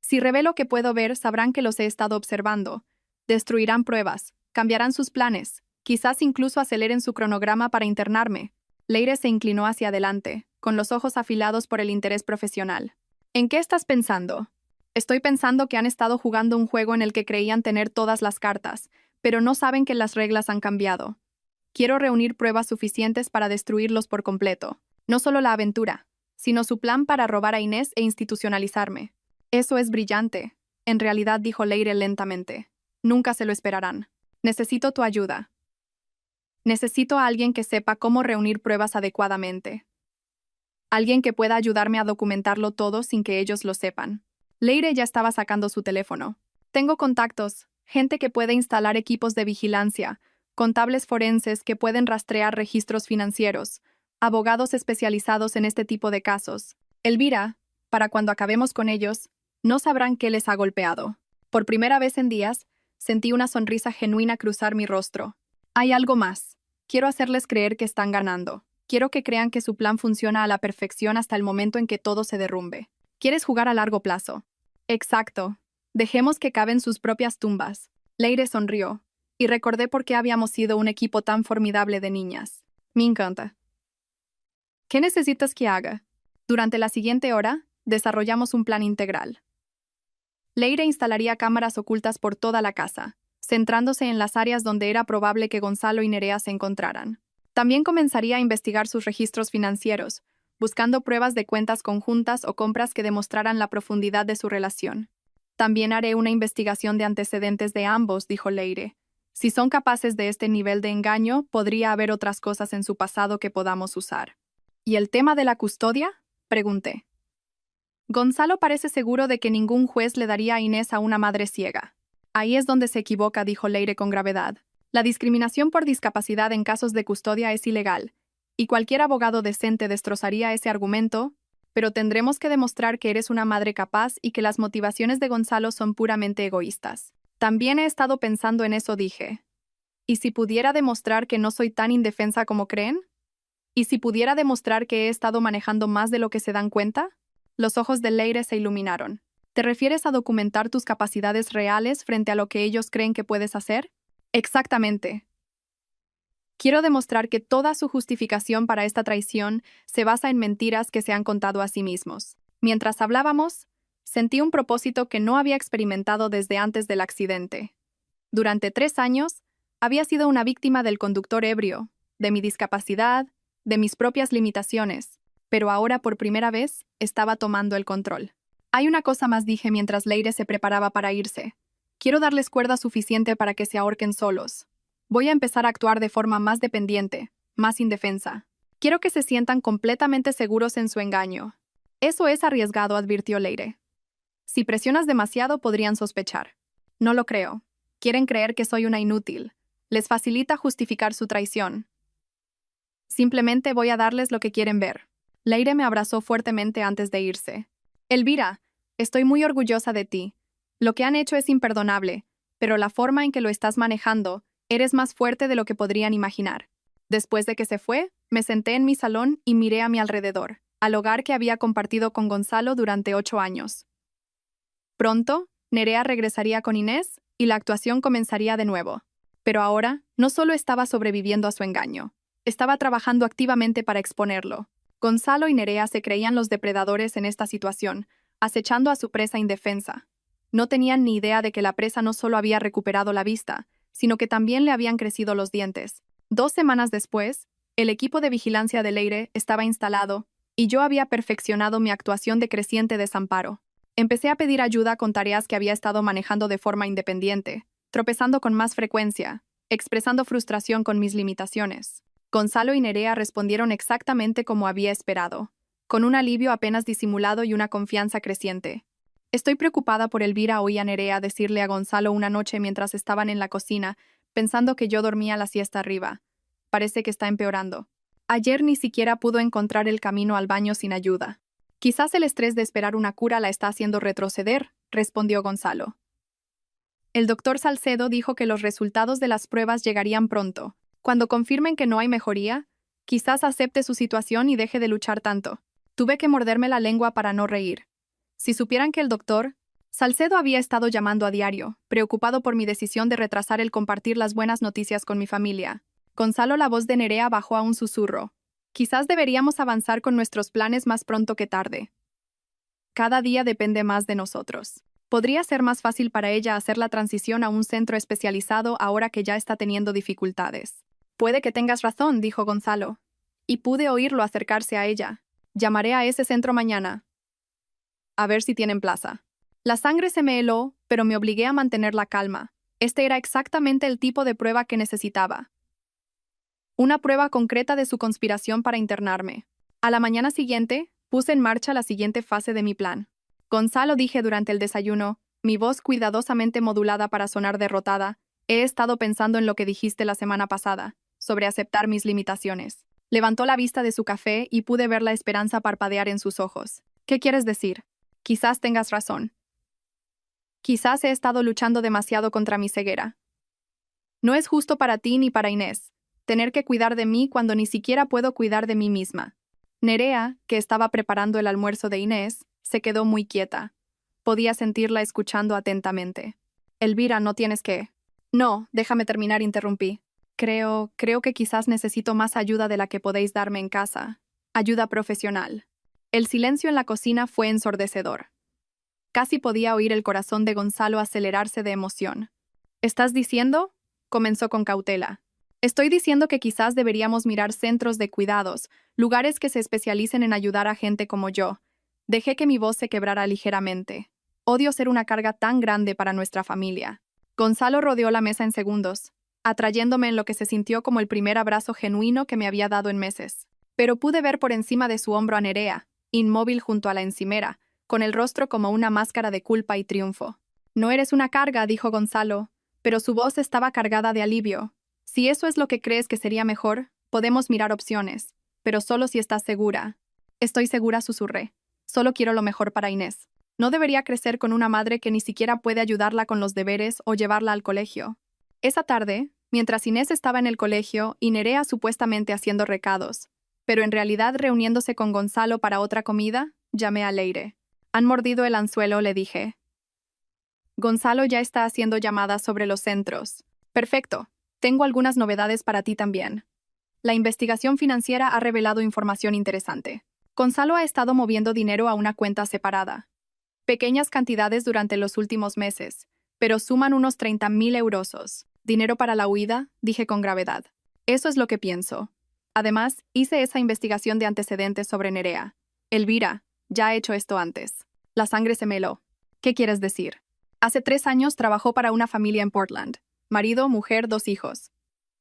Si revelo que puedo ver, sabrán que los he estado observando. Destruirán pruebas, cambiarán sus planes, quizás incluso aceleren su cronograma para internarme. Leire se inclinó hacia adelante, con los ojos afilados por el interés profesional. ¿En qué estás pensando? Estoy pensando que han estado jugando un juego en el que creían tener todas las cartas, pero no saben que las reglas han cambiado. Quiero reunir pruebas suficientes para destruirlos por completo. No solo la aventura, sino su plan para robar a Inés e institucionalizarme. Eso es brillante. En realidad, dijo Leire lentamente. Nunca se lo esperarán. Necesito tu ayuda. Necesito a alguien que sepa cómo reunir pruebas adecuadamente. Alguien que pueda ayudarme a documentarlo todo sin que ellos lo sepan. Leire ya estaba sacando su teléfono. Tengo contactos, gente que puede instalar equipos de vigilancia, contables forenses que pueden rastrear registros financieros, abogados especializados en este tipo de casos. Elvira, para cuando acabemos con ellos, no sabrán qué les ha golpeado. Por primera vez en días, sentí una sonrisa genuina cruzar mi rostro. Hay algo más. Quiero hacerles creer que están ganando. Quiero que crean que su plan funciona a la perfección hasta el momento en que todo se derrumbe. ¿Quieres jugar a largo plazo? Exacto. Dejemos que caven sus propias tumbas. Leire sonrió, y recordé por qué habíamos sido un equipo tan formidable de niñas. Me encanta. ¿Qué necesitas que haga? Durante la siguiente hora, desarrollamos un plan integral. Leire instalaría cámaras ocultas por toda la casa, centrándose en las áreas donde era probable que Gonzalo y Nerea se encontraran. También comenzaría a investigar sus registros financieros, buscando pruebas de cuentas conjuntas o compras que demostraran la profundidad de su relación. También haré una investigación de antecedentes de ambos, dijo Leire. Si son capaces de este nivel de engaño, podría haber otras cosas en su pasado que podamos usar. ¿Y el tema de la custodia? Pregunté. Gonzalo parece seguro de que ningún juez le daría a Inés a una madre ciega. Ahí es donde se equivoca, dijo Leire con gravedad. La discriminación por discapacidad en casos de custodia es ilegal, y cualquier abogado decente destrozaría ese argumento, pero tendremos que demostrar que eres una madre capaz y que las motivaciones de Gonzalo son puramente egoístas. También he estado pensando en eso, dije. ¿Y si pudiera demostrar que no soy tan indefensa como creen? ¿Y si pudiera demostrar que he estado manejando más de lo que se dan cuenta? Los ojos de Leire se iluminaron. ¿Te refieres a documentar tus capacidades reales frente a lo que ellos creen que puedes hacer? Exactamente. Quiero demostrar que toda su justificación para esta traición se basa en mentiras que se han contado a sí mismos. Mientras hablábamos, sentí un propósito que no había experimentado desde antes del accidente. Durante 3 años, había sido una víctima del conductor ebrio, de mi discapacidad, de mis propias limitaciones, pero ahora por primera vez estaba tomando el control. Hay una cosa más, dije mientras Leire se preparaba para irse. Quiero darles cuerda suficiente para que se ahorquen solos. Voy a empezar a actuar de forma más dependiente, más indefensa. Quiero que se sientan completamente seguros en su engaño. Eso es arriesgado, advirtió Leire. Si presionas demasiado podrían sospechar. No lo creo. Quieren creer que soy una inútil. Les facilita justificar su traición. Simplemente voy a darles lo que quieren ver. Leire me abrazó fuertemente antes de irse. Elvira, estoy muy orgullosa de ti. Lo que han hecho es imperdonable, pero la forma en que lo estás manejando, eres más fuerte de lo que podrían imaginar. Después de que se fue, me senté en mi salón y miré a mi alrededor, al hogar que había compartido con Gonzalo durante 8 años. Pronto, Nerea regresaría con Inés y la actuación comenzaría de nuevo. Pero ahora, no solo estaba sobreviviendo a su engaño, estaba trabajando activamente para exponerlo. Gonzalo y Nerea se creían los depredadores en esta situación, acechando a su presa indefensa. No tenían ni idea de que la presa no solo había recuperado la vista, sino que también le habían crecido los dientes. 2 semanas después, el equipo de vigilancia de Leire estaba instalado, y yo había perfeccionado mi actuación de creciente desamparo. Empecé a pedir ayuda con tareas que había estado manejando de forma independiente, tropezando con más frecuencia, expresando frustración con mis limitaciones. Gonzalo y Nerea respondieron exactamente como había esperado, con un alivio apenas disimulado y una confianza creciente. Estoy preocupada por Elvira, oí a Nerea decirle a Gonzalo una noche mientras estaban en la cocina, pensando que yo dormía la siesta arriba. Parece que está empeorando. Ayer ni siquiera pudo encontrar el camino al baño sin ayuda. Quizás el estrés de esperar una cura la está haciendo retroceder, respondió Gonzalo. El doctor Salcedo dijo que los resultados de las pruebas llegarían pronto. Cuando confirmen que no hay mejoría, quizás acepte su situación y deje de luchar tanto. Tuve que morderme la lengua para no reír. Si supieran que el doctor Salcedo había estado llamando a diario, preocupado por mi decisión de retrasar el compartir las buenas noticias con mi familia. Gonzalo, la voz de Nerea bajó a un susurro. Quizás deberíamos avanzar con nuestros planes más pronto que tarde. Cada día depende más de nosotros. Podría ser más fácil para ella hacer la transición a un centro especializado ahora que ya está teniendo dificultades. Puede que tengas razón, dijo Gonzalo. Y pude oírlo acercarse a ella. Llamaré a ese centro mañana. A ver si tienen plaza. La sangre se me heló, pero me obligué a mantener la calma. Este era exactamente el tipo de prueba que necesitaba. Una prueba concreta de su conspiración para internarme. A la mañana siguiente, puse en marcha la siguiente fase de mi plan. Gonzalo, dije durante el desayuno, mi voz cuidadosamente modulada para sonar derrotada, he estado pensando en lo que dijiste la semana pasada, sobre aceptar mis limitaciones. Levantó la vista de su café y pude ver la esperanza parpadear en sus ojos. ¿Qué quieres decir? Quizás tengas razón. Quizás he estado luchando demasiado contra mi ceguera. No es justo para ti ni para Inés, tener que cuidar de mí cuando ni siquiera puedo cuidar de mí misma. Nerea, que estaba preparando el almuerzo de Inés, se quedó muy quieta. Podía sentirla escuchando atentamente. Elvira, no tienes que... No, déjame terminar, interrumpí. Creo que quizás necesito más ayuda de la que podéis darme en casa. Ayuda profesional. El silencio en la cocina fue ensordecedor. Casi podía oír el corazón de Gonzalo acelerarse de emoción. ¿Estás diciendo? Comenzó con cautela. Estoy diciendo que quizás deberíamos mirar centros de cuidados, lugares que se especialicen en ayudar a gente como yo. Dejé que mi voz se quebrara ligeramente. Odio ser una carga tan grande para nuestra familia. Gonzalo rodeó la mesa en segundos, atrayéndome en lo que se sintió como el primer abrazo genuino que me había dado en meses. Pero pude ver por encima de su hombro a Nerea, inmóvil junto a la encimera, con el rostro como una máscara de culpa y triunfo. No eres una carga, dijo Gonzalo, pero su voz estaba cargada de alivio. Si eso es lo que crees que sería mejor, podemos mirar opciones, pero solo si estás segura. Estoy segura, susurré. Solo quiero lo mejor para Inés. No debería crecer con una madre que ni siquiera puede ayudarla con los deberes o llevarla al colegio. Esa tarde, mientras Inés estaba en el colegio y Nerea supuestamente haciendo recados, pero en realidad reuniéndose con Gonzalo para otra comida, llamé a Leire. Han mordido el anzuelo, le dije. Gonzalo ya está haciendo llamadas sobre los centros. Perfecto. Tengo algunas novedades para ti también. La investigación financiera ha revelado información interesante. Gonzalo ha estado moviendo dinero a una cuenta separada. Pequeñas cantidades durante los últimos meses, pero suman unos 30.000 euros. ¿Dinero para la huida?, dije con gravedad. Eso es lo que pienso. Además, hice esa investigación de antecedentes sobre Nerea. Elvira, ya ha hecho esto antes. La sangre se me heló. ¿Qué quieres decir? Hace 3 años trabajó para una familia en Portland. Marido, mujer, 2 hijos.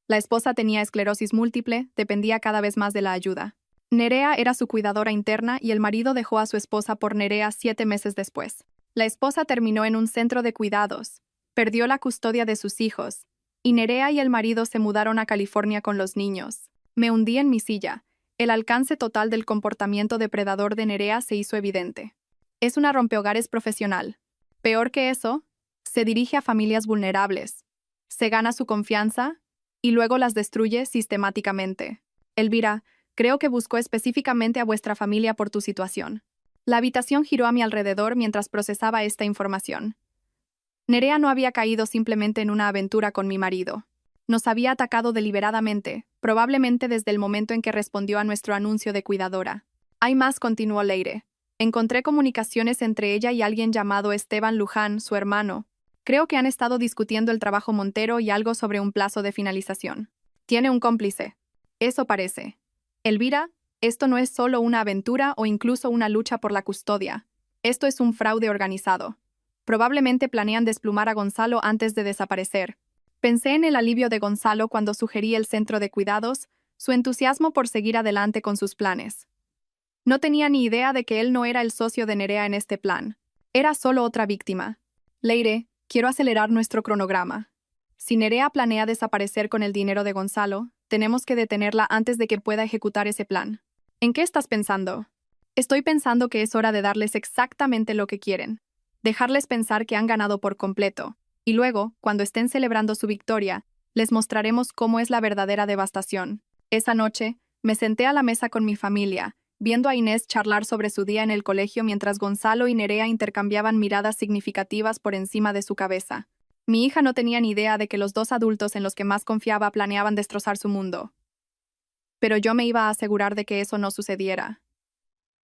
La esposa tenía esclerosis múltiple, dependía cada vez más de la ayuda. Nerea era su cuidadora interna y el marido dejó a su esposa por Nerea 7 meses después. La esposa terminó en un centro de cuidados, perdió la custodia de sus hijos, y Nerea y el marido se mudaron a California con los niños. Me hundí en mi silla. El alcance total del comportamiento depredador de Nerea se hizo evidente. Es una rompehogares profesional. Peor que eso, se dirige a familias vulnerables. Se gana su confianza y luego las destruye sistemáticamente. Elvira, creo que buscó específicamente a vuestra familia por tu situación. La habitación giró a mi alrededor mientras procesaba esta información. Nerea no había caído simplemente en una aventura con mi marido. Nos había atacado deliberadamente, probablemente desde el momento en que respondió a nuestro anuncio de cuidadora. Hay más, continuó Leire. Encontré comunicaciones entre ella y alguien llamado Esteban Luján, su hermano. Creo que han estado discutiendo el trabajo Montero y algo sobre un plazo de finalización. Tiene un cómplice. Eso parece. Elvira, esto no es solo una aventura o incluso una lucha por la custodia. Esto es un fraude organizado. Probablemente planean desplumar a Gonzalo antes de desaparecer. Pensé en el alivio de Gonzalo cuando sugerí el centro de cuidados, su entusiasmo por seguir adelante con sus planes. No tenía ni idea de que él no era el socio de Nerea en este plan. Era solo otra víctima. Leire, quiero acelerar nuestro cronograma. Si Nerea planea desaparecer con el dinero de Gonzalo, tenemos que detenerla antes de que pueda ejecutar ese plan. ¿En qué estás pensando? Estoy pensando que es hora de darles exactamente lo que quieren. Dejarles pensar que han ganado por completo. Y luego, cuando estén celebrando su victoria, les mostraremos cómo es la verdadera devastación. Esa noche, me senté a la mesa con mi familia, viendo a Inés charlar sobre su día en el colegio mientras Gonzalo y Nerea intercambiaban miradas significativas por encima de su cabeza. Mi hija no tenía ni idea de que los 2 adultos en los que más confiaba planeaban destrozar su mundo. Pero yo me iba a asegurar de que eso no sucediera.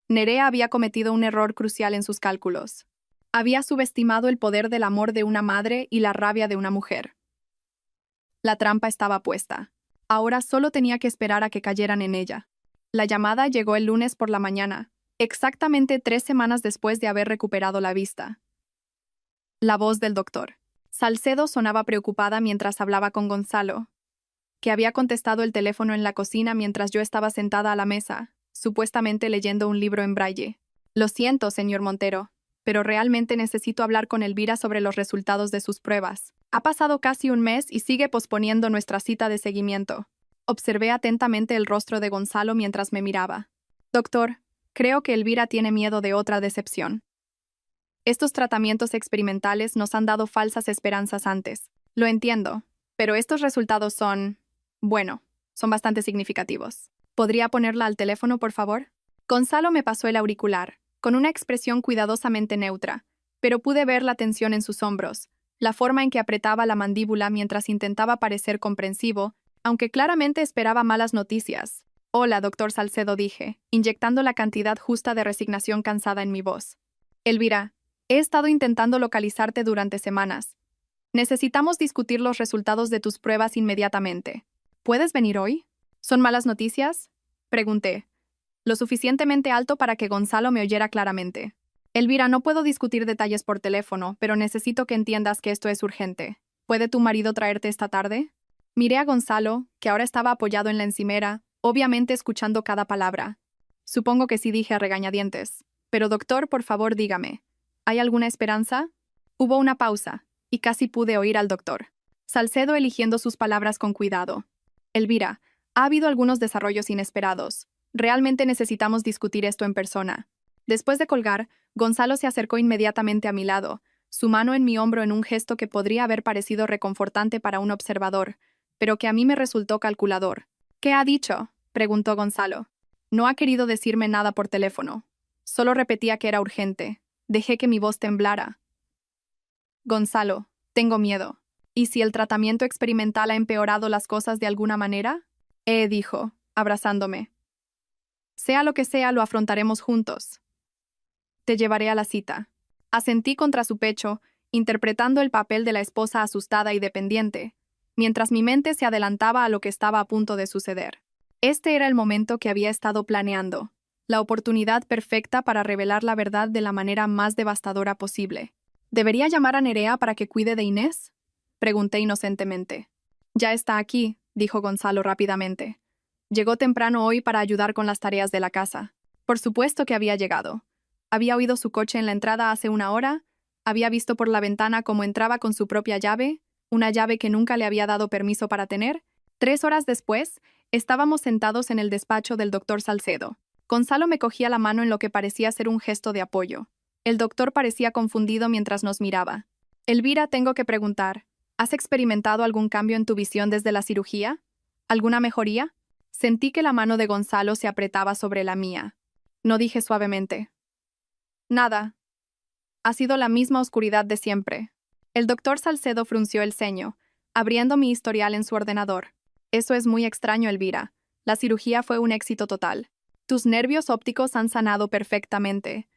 Nerea había cometido un error crucial en sus cálculos. Había subestimado el poder del amor de una madre y la rabia de una mujer. La trampa estaba puesta. Ahora solo tenía que esperar a que cayeran en ella. La llamada llegó el lunes por la mañana, exactamente 3 semanas después de haber recuperado la vista. La voz del doctor. Salcedo sonaba preocupada mientras hablaba con Gonzalo, que había contestado el teléfono en la cocina mientras yo estaba sentada a la mesa, supuestamente leyendo un libro en braille. Lo siento, señor Montero, pero realmente necesito hablar con Elvira sobre los resultados de sus pruebas. Ha pasado casi un mes y sigue posponiendo nuestra cita de seguimiento. Observé atentamente el rostro de Gonzalo mientras me miraba. Doctor, creo que Elvira tiene miedo de otra decepción. Estos tratamientos experimentales nos han dado falsas esperanzas antes. Lo entiendo, pero estos resultados son... bueno, son bastante significativos. ¿Podría ponerla al teléfono, por favor? Gonzalo me pasó el auricular, con una expresión cuidadosamente neutra, pero pude ver la tensión en sus hombros, la forma en que apretaba la mandíbula mientras intentaba parecer comprensivo, aunque claramente esperaba malas noticias. Hola, doctor Salcedo, dije, inyectando la cantidad justa de resignación cansada en mi voz. Elvira, he estado intentando localizarte durante semanas. Necesitamos discutir los resultados de tus pruebas inmediatamente. ¿Puedes venir hoy? ¿Son malas noticias? Pregunté, lo suficientemente alto para que Gonzalo me oyera claramente. Elvira, no puedo discutir detalles por teléfono, pero necesito que entiendas que esto es urgente. ¿Puede tu marido traerte esta tarde? Miré a Gonzalo, que ahora estaba apoyado en la encimera, obviamente escuchando cada palabra. Supongo que sí, dije a regañadientes. Pero doctor, por favor, dígame, ¿hay alguna esperanza? Hubo una pausa, y casi pude oír al doctor Salcedo eligiendo sus palabras con cuidado. Elvira, ha habido algunos desarrollos inesperados. Realmente necesitamos discutir esto en persona. Después de colgar, Gonzalo se acercó inmediatamente a mi lado, su mano en mi hombro en un gesto que podría haber parecido reconfortante para un observador, pero que a mí me resultó calculador. ¿Qué ha dicho?, preguntó Gonzalo. No ha querido decirme nada por teléfono. Solo repetía que era urgente. Dejé que mi voz temblara. Gonzalo, tengo miedo. ¿Y si el tratamiento experimental ha empeorado las cosas de alguna manera? Dijo, abrazándome. Sea lo que sea, lo afrontaremos juntos. Te llevaré a la cita. Asentí contra su pecho, interpretando el papel de la esposa asustada y dependiente, mientras mi mente se adelantaba a lo que estaba a punto de suceder. Este era el momento que había estado planeando, la oportunidad perfecta para revelar la verdad de la manera más devastadora posible. ¿Debería llamar a Nerea para que cuide de Inés?, pregunté inocentemente. Ya está aquí, dijo Gonzalo rápidamente. Llegó temprano hoy para ayudar con las tareas de la casa. Por supuesto que había llegado. Había oído su coche en la entrada hace una hora, había visto por la ventana cómo entraba con su propia llave, una llave que nunca le había dado permiso para tener. 3 horas después, estábamos sentados en el despacho del doctor Salcedo. Gonzalo me cogía la mano en lo que parecía ser un gesto de apoyo. El doctor parecía confundido mientras nos miraba. Elvira, tengo que preguntar, ¿has experimentado algún cambio en tu visión desde la cirugía? ¿Alguna mejoría? Sentí que la mano de Gonzalo se apretaba sobre la mía. No, dije suavemente. Nada. Ha sido la misma oscuridad de siempre. El doctor Salcedo frunció el ceño, abriendo mi historial en su ordenador. Eso es muy extraño, Elvira. La cirugía fue un éxito total. Tus nervios ópticos han sanado perfectamente.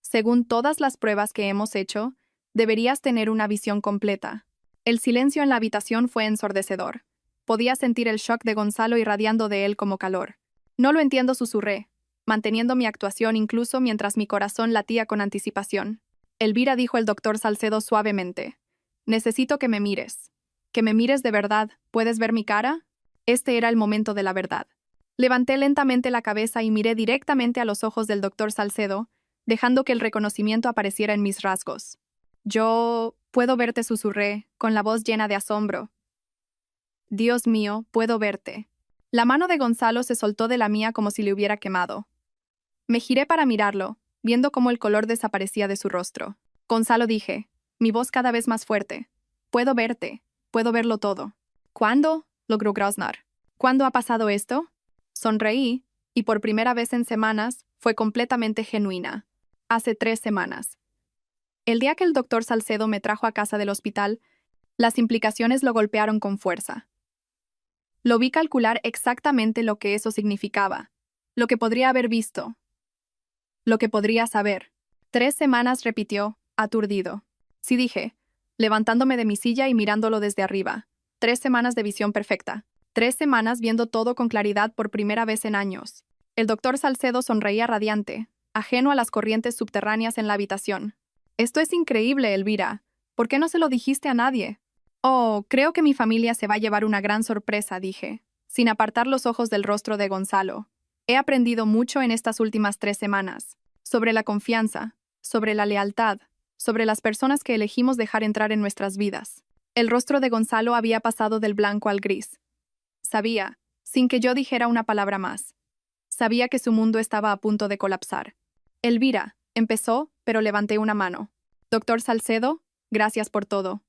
Según todas las pruebas que hemos hecho, deberías tener una visión completa. El silencio en la habitación fue ensordecedor. Podía sentir el shock de Gonzalo irradiando de él como calor. No lo entiendo, susurré, manteniendo mi actuación incluso mientras mi corazón latía con anticipación. Elvira, dijo el doctor Salcedo suavemente. Necesito que me mires. Que me mires de verdad. ¿Puedes ver mi cara? Este era el momento de la verdad. Levanté lentamente la cabeza y miré directamente a los ojos del doctor Salcedo, dejando que el reconocimiento apareciera en mis rasgos. Yo puedo verte, susurré, con la voz llena de asombro. Dios mío, puedo verte. La mano de Gonzalo se soltó de la mía como si le hubiera quemado. Me giré para mirarlo, viendo cómo el color desaparecía de su rostro. Gonzalo, dije, mi voz cada vez más fuerte. Puedo verte, puedo verlo todo. ¿Cuándo?, logró graznar. ¿Cuándo ha pasado esto? Sonreí, y por primera vez en semanas, fue completamente genuina. Hace 3 semanas. El día que el doctor Salcedo me trajo a casa del hospital, las implicaciones lo golpearon con fuerza. Lo vi calcular exactamente lo que eso significaba, lo que podría haber visto, lo que podría saber. 3 semanas, repitió, aturdido. Sí, dije, levantándome de mi silla y mirándolo desde arriba. 3 semanas de visión perfecta. 3 semanas viendo todo con claridad por primera vez en años. El doctor Salcedo sonreía radiante, ajeno a las corrientes subterráneas en la habitación. Esto es increíble, Elvira. ¿Por qué no se lo dijiste a nadie? Oh, creo que mi familia se va a llevar una gran sorpresa, dije, sin apartar los ojos del rostro de Gonzalo. He aprendido mucho en estas últimas 3 semanas. Sobre la confianza, sobre la lealtad, sobre las personas que elegimos dejar entrar en nuestras vidas. El rostro de Gonzalo había pasado del blanco al gris. Sabía, sin que yo dijera una palabra más. Sabía que su mundo estaba a punto de colapsar. Elvira, empezó, pero levanté una mano. Doctor Salcedo, gracias por todo.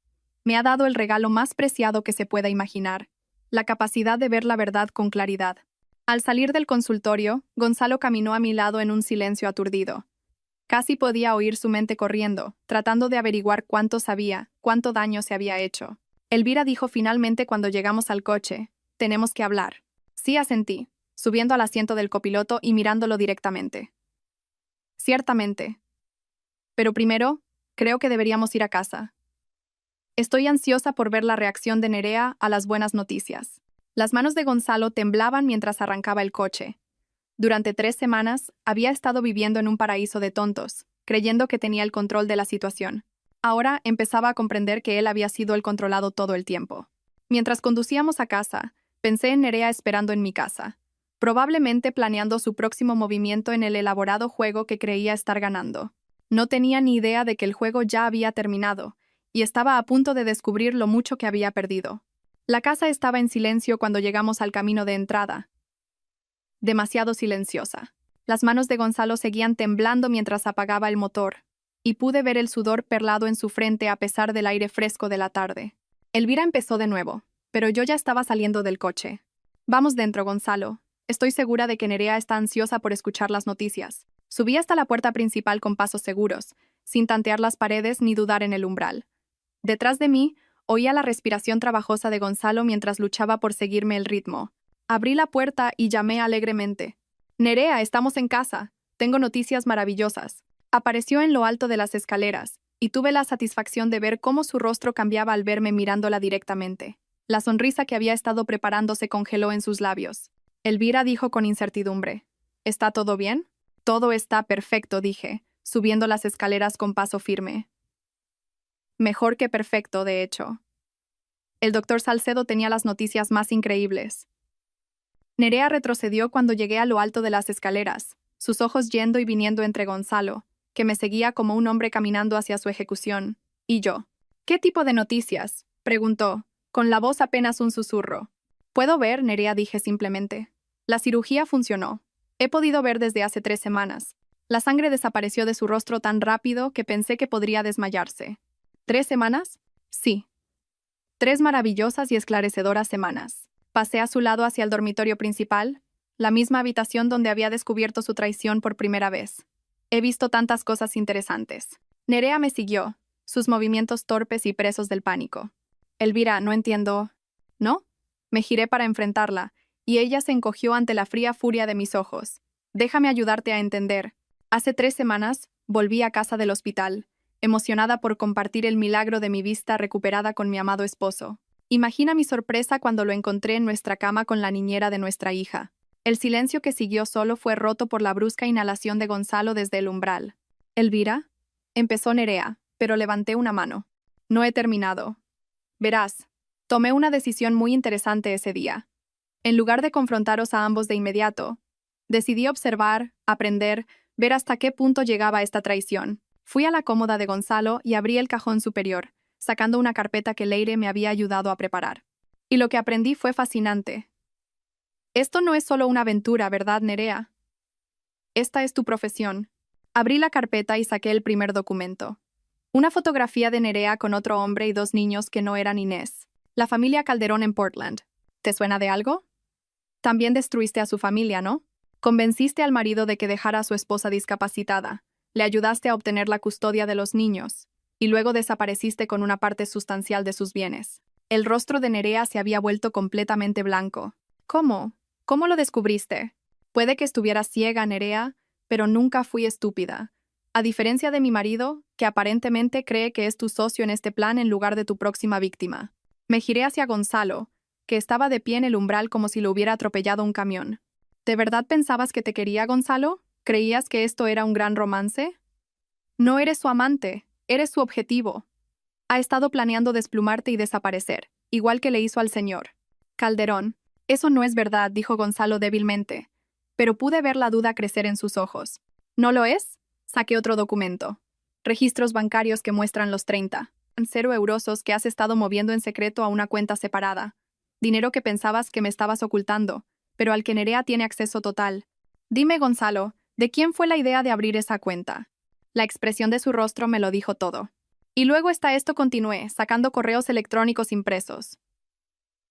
Me ha dado el regalo más preciado que se pueda imaginar, la capacidad de ver la verdad con claridad. Al salir del consultorio, Gonzalo caminó a mi lado en un silencio aturdido. Casi podía oír su mente corriendo, tratando de averiguar cuánto sabía, cuánto daño se había hecho. Elvira, dijo finalmente cuando llegamos al coche, tenemos que hablar. Sí, asentí. subiendo al asiento del copiloto y mirándolo directamente. Ciertamente. Pero primero, creo que deberíamos ir a casa. Estoy ansiosa por ver la reacción de Nerea a las buenas noticias. Las manos de Gonzalo temblaban mientras arrancaba el coche. Durante 3 semanas, había estado viviendo en un paraíso de tontos, creyendo que tenía el control de la situación. Ahora empezaba a comprender que él había sido el controlado todo el tiempo. Mientras conducíamos a casa, pensé en Nerea esperando en mi casa, probablemente planeando su próximo movimiento en el elaborado juego que creía estar ganando. No tenía ni idea de que el juego ya había terminado, y estaba a punto de descubrir lo mucho que había perdido. La casa estaba en silencio cuando llegamos al camino de entrada. Demasiado silenciosa. Las manos de Gonzalo seguían temblando mientras apagaba el motor, y pude ver el sudor perlado en su frente a pesar del aire fresco de la tarde. Elvira empezó de nuevo, pero yo ya estaba saliendo del coche. Vamos dentro, Gonzalo. Estoy segura de que Nerea está ansiosa por escuchar las noticias. Subí hasta la puerta principal con pasos seguros, sin tantear las paredes ni dudar en el umbral. Detrás de mí, oía la respiración trabajosa de Gonzalo mientras luchaba por seguirme el ritmo. Abrí la puerta y llamé alegremente. «Nerea, estamos en casa. Tengo noticias maravillosas». Apareció en lo alto de las escaleras, y tuve la satisfacción de ver cómo su rostro cambiaba al verme mirándola directamente. La sonrisa que había estado preparando se congeló en sus labios. Elvira dijo con incertidumbre. «¿Está todo bien?» «Todo está perfecto», dije, subiendo las escaleras con paso firme. Mejor que perfecto, de hecho. El doctor Salcedo tenía las noticias más increíbles. Nerea retrocedió cuando llegué a lo alto de las escaleras, sus ojos yendo y viniendo entre Gonzalo, que me seguía como un hombre caminando hacia su ejecución, y yo. «¿Qué tipo de noticias?», preguntó, con la voz apenas un susurro. «Puedo ver», Nerea, dije simplemente. «La cirugía funcionó. He podido ver desde hace 3 semanas. La sangre desapareció de su rostro tan rápido que pensé que podría desmayarse». ¿3 semanas? Sí. 3 maravillosas y esclarecedoras semanas. Pasé a su lado hacia el dormitorio principal, la misma habitación donde había descubierto su traición por primera vez. He visto tantas cosas interesantes. Nerea me siguió, sus movimientos torpes y presos del pánico. «Elvira, no entiendo». «¿No?» Me giré para enfrentarla, y ella se encogió ante la fría furia de mis ojos. «Déjame ayudarte a entender. Hace 3 semanas, volví a casa del hospital, emocionada por compartir el milagro de mi vista recuperada con mi amado esposo. Imagina mi sorpresa cuando lo encontré en nuestra cama con la niñera de nuestra hija. El silencio que siguió solo fue roto por la brusca inhalación de Gonzalo desde el umbral. «¿Elvira?» Empezó Nerea, pero levanté una mano. «No he terminado. Verás, tomé una decisión muy interesante ese día. En lugar de confrontaros a ambos de inmediato, decidí observar, aprender, ver hasta qué punto llegaba esta traición. Fui a la cómoda de Gonzalo y abrí el cajón superior, sacando una carpeta que Leire me había ayudado a preparar. Y lo que aprendí fue fascinante. Esto no es solo una aventura, ¿verdad, Nerea? Esta es tu profesión». Abrí la carpeta y saqué el primer documento. Una fotografía de Nerea con otro hombre y 2 niños que no eran Inés. La familia Calderón en Portland. ¿Te suena de algo? También destruiste a su familia, ¿no? Convenciste al marido de que dejara a su esposa discapacitada. Le ayudaste a obtener la custodia de los niños, y luego desapareciste con una parte sustancial de sus bienes. El rostro de Nerea se había vuelto completamente blanco. ¿Cómo? ¿Cómo lo descubriste? Puede que estuviera ciega, Nerea, pero nunca fui estúpida. A diferencia de mi marido, que aparentemente cree que es tu socio en este plan en lugar de tu próxima víctima. Me giré hacia Gonzalo, que estaba de pie en el umbral como si lo hubiera atropellado un camión. ¿De verdad pensabas que te quería, Gonzalo? ¿Creías que esto era un gran romance? No eres su amante, eres su objetivo. Ha estado planeando desplumarte y desaparecer, igual que le hizo al señor Calderón. Eso no es verdad, dijo Gonzalo débilmente, pero pude ver la duda crecer en sus ojos. ¿No lo es? Saqué otro documento. Registros bancarios que muestran los 0 eurosos que has estado moviendo en secreto a una cuenta separada. Dinero que pensabas que me estabas ocultando, pero al que Nerea tiene acceso total. Dime, Gonzalo, ¿de quién fue la idea de abrir esa cuenta? La expresión de su rostro me lo dijo todo. Y luego está esto, continué, sacando correos electrónicos impresos.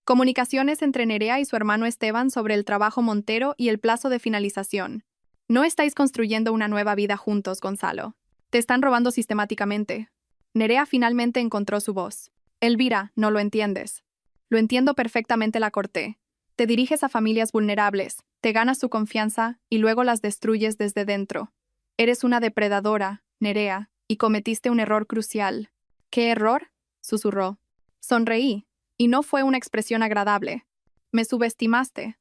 Comunicaciones entre Nerea y su hermano Esteban sobre el trabajo Montero y el plazo de finalización. No estáis construyendo una nueva vida juntos, Gonzalo. Te están robando sistemáticamente. Nerea finalmente encontró su voz. Elvira, no lo entiendes. Lo entiendo perfectamente, la corté. Te diriges a familias vulnerables, te ganas su confianza y luego las destruyes desde dentro. Eres una depredadora, Nerea, y cometiste un error crucial. ¿Qué error?, susurró. Sonreí, y no fue una expresión agradable. Me subestimaste.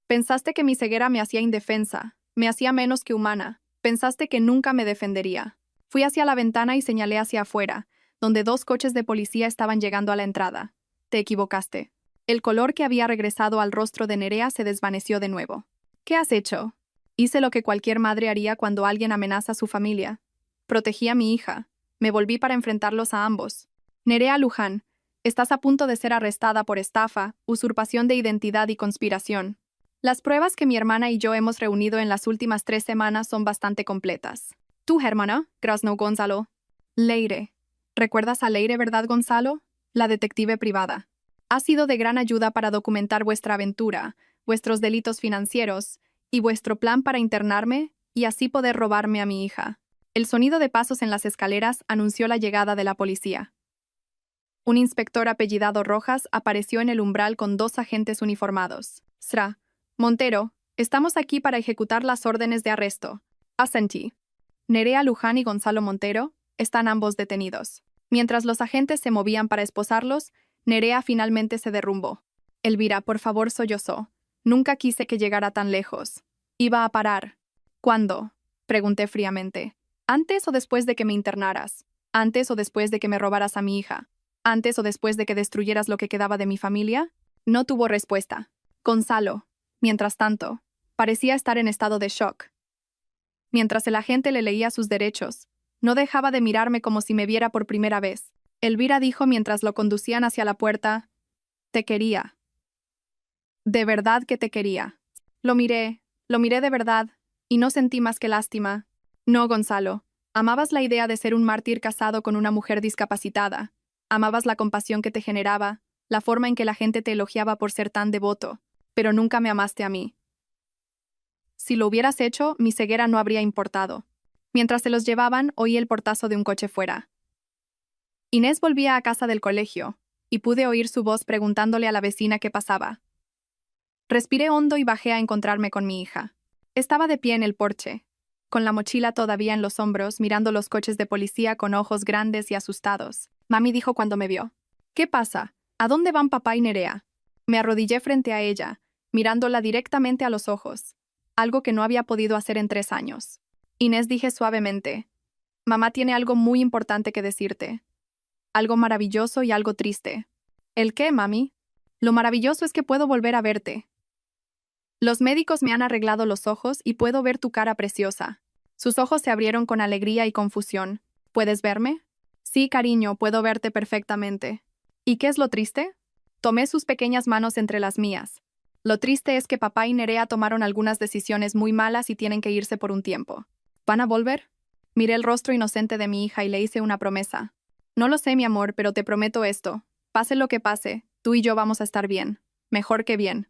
Pensaste que mi ceguera me hacía indefensa, me hacía menos que humana. Pensaste que nunca me defendería. Fui hacia la ventana y señalé hacia afuera, donde 2 coches de policía estaban llegando a la entrada. Te equivocaste. El color que había regresado al rostro de Nerea se desvaneció de nuevo. ¿Qué has hecho? Hice lo que cualquier madre haría cuando alguien amenaza a su familia. Protegí a mi hija. Me volví para enfrentarlos a ambos. Nerea Luján, estás a punto de ser arrestada por estafa, usurpación de identidad y conspiración. Las pruebas que mi hermana y yo hemos reunido en las últimas 3 semanas son bastante completas. ¿Tú, hermana?, graznó Gonzalo. Leire. ¿Recuerdas a Leire, verdad, Gonzalo? La detective privada. Ha sido de gran ayuda para documentar vuestra aventura, vuestros delitos financieros y vuestro plan para internarme y así poder robarme a mi hija. El sonido de pasos en las escaleras anunció la llegada de la policía. Un inspector apellidado Rojas apareció en el umbral con 2 agentes uniformados. Sra. Montero, estamos aquí para ejecutar las órdenes de arresto. Asentí. Nerea Luján y Gonzalo Montero están ambos detenidos. Mientras los agentes se movían para esposarlos, Nerea finalmente se derrumbó. Elvira, por favor, sollozó. Nunca quise que llegara tan lejos. Iba a parar. ¿Cuándo?, pregunté fríamente. ¿Antes o después de que me internaras? ¿Antes o después de que me robaras a mi hija? ¿Antes o después de que destruyeras lo que quedaba de mi familia? No tuvo respuesta. Gonzalo, mientras tanto, parecía estar en estado de shock. Mientras el agente le leía sus derechos, no dejaba de mirarme como si me viera por primera vez. Elvira dijo mientras lo conducían hacia la puerta: «Te quería. De verdad que te quería». Lo miré de verdad, y no sentí más que lástima. No, Gonzalo, amabas la idea de ser un mártir casado con una mujer discapacitada. Amabas la compasión que te generaba, la forma en que la gente te elogiaba por ser tan devoto, pero nunca me amaste a mí. Si lo hubieras hecho, mi ceguera no habría importado. Mientras se los llevaban, oí el portazo de un coche fuera. Inés volvía a casa del colegio, y pude oír su voz preguntándole a la vecina qué pasaba. Respiré hondo y bajé a encontrarme con mi hija. Estaba de pie en el porche, con la mochila todavía en los hombros, mirando los coches de policía con ojos grandes y asustados. Mami dijo cuando me vio: «¿Qué pasa? ¿A dónde van papá y Nerea?». Me arrodillé frente a ella, mirándola directamente a los ojos, algo que no había podido hacer en 3 años. Inés, dije suavemente, «Mamá tiene algo muy importante que decirte. Algo maravilloso y algo triste». «¿El qué, mami?». «Lo maravilloso es que puedo volver a verte. Los médicos me han arreglado los ojos y puedo ver tu cara preciosa». Sus ojos se abrieron con alegría y confusión. «¿Puedes verme?». «Sí, cariño, puedo verte perfectamente». «¿Y qué es lo triste?». Tomé sus pequeñas manos entre las mías. «Lo triste es que papá y Nerea tomaron algunas decisiones muy malas y tienen que irse por un tiempo». «¿Van a volver?». Miré el rostro inocente de mi hija y le hice una promesa. «No lo sé, mi amor, pero te prometo esto. Pase lo que pase, tú y yo vamos a estar bien. Mejor que bien.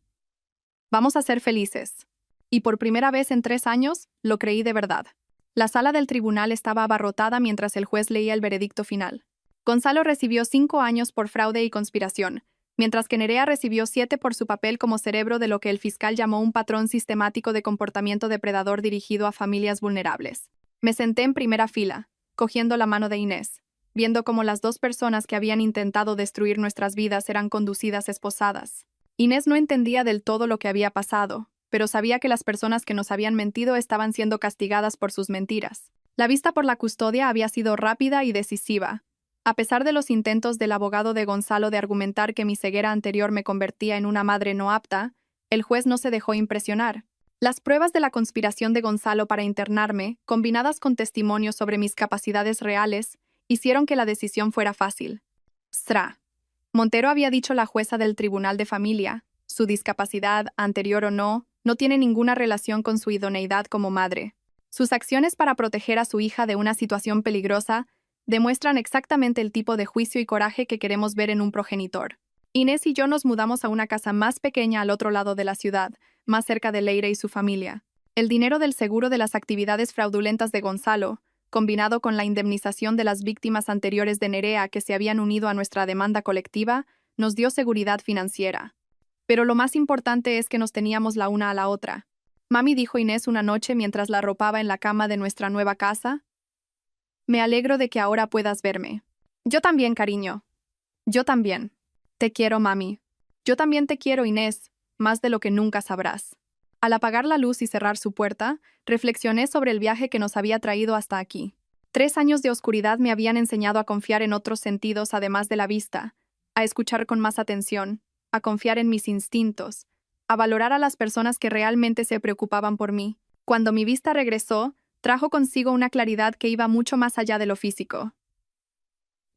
Vamos a ser felices». Y por primera vez en 3 años, lo creí de verdad. La sala del tribunal estaba abarrotada mientras el juez leía el veredicto final. Gonzalo recibió 5 años por fraude y conspiración, mientras que Nerea recibió 7 por su papel como cerebro de lo que el fiscal llamó un patrón sistemático de comportamiento depredador dirigido a familias vulnerables. Me senté en primera fila, cogiendo la mano de Inés, viendo cómo las 2 personas que habían intentado destruir nuestras vidas eran conducidas esposadas. Inés no entendía del todo lo que había pasado, pero sabía que las personas que nos habían mentido estaban siendo castigadas por sus mentiras. La vista por la custodia había sido rápida y decisiva. A pesar de los intentos del abogado de Gonzalo de argumentar que mi ceguera anterior me convertía en una madre no apta, el juez no se dejó impresionar. Las pruebas de la conspiración de Gonzalo para internarme, combinadas con testimonios sobre mis capacidades reales, hicieron que la decisión fuera fácil. Sra. Montero, había dicho la jueza del Tribunal de Familia, su discapacidad, anterior o no tiene ninguna relación con su idoneidad como madre. Sus acciones para proteger a su hija de una situación peligrosa demuestran exactamente el tipo de juicio y coraje que queremos ver en un progenitor. Inés y yo nos mudamos a una casa más pequeña al otro lado de la ciudad, más cerca de Leire y su familia. El dinero del seguro de las actividades fraudulentas de Gonzalo, combinado con la indemnización de las víctimas anteriores de Nerea que se habían unido a nuestra demanda colectiva, nos dio seguridad financiera. Pero lo más importante es que nos teníamos la una a la otra. Mami, dijo Inés una noche mientras la arropaba en la cama de nuestra nueva casa. Me alegro de que ahora puedas verme. Yo también, cariño. Yo también. Te quiero, mami. Yo también te quiero, Inés, más de lo que nunca sabrás. Al apagar la luz y cerrar su puerta, reflexioné sobre el viaje que nos había traído hasta aquí. 3 años de oscuridad me habían enseñado a confiar en otros sentidos además de la vista, a escuchar con más atención, a confiar en mis instintos, a valorar a las personas que realmente se preocupaban por mí. Cuando mi vista regresó, trajo consigo una claridad que iba mucho más allá de lo físico.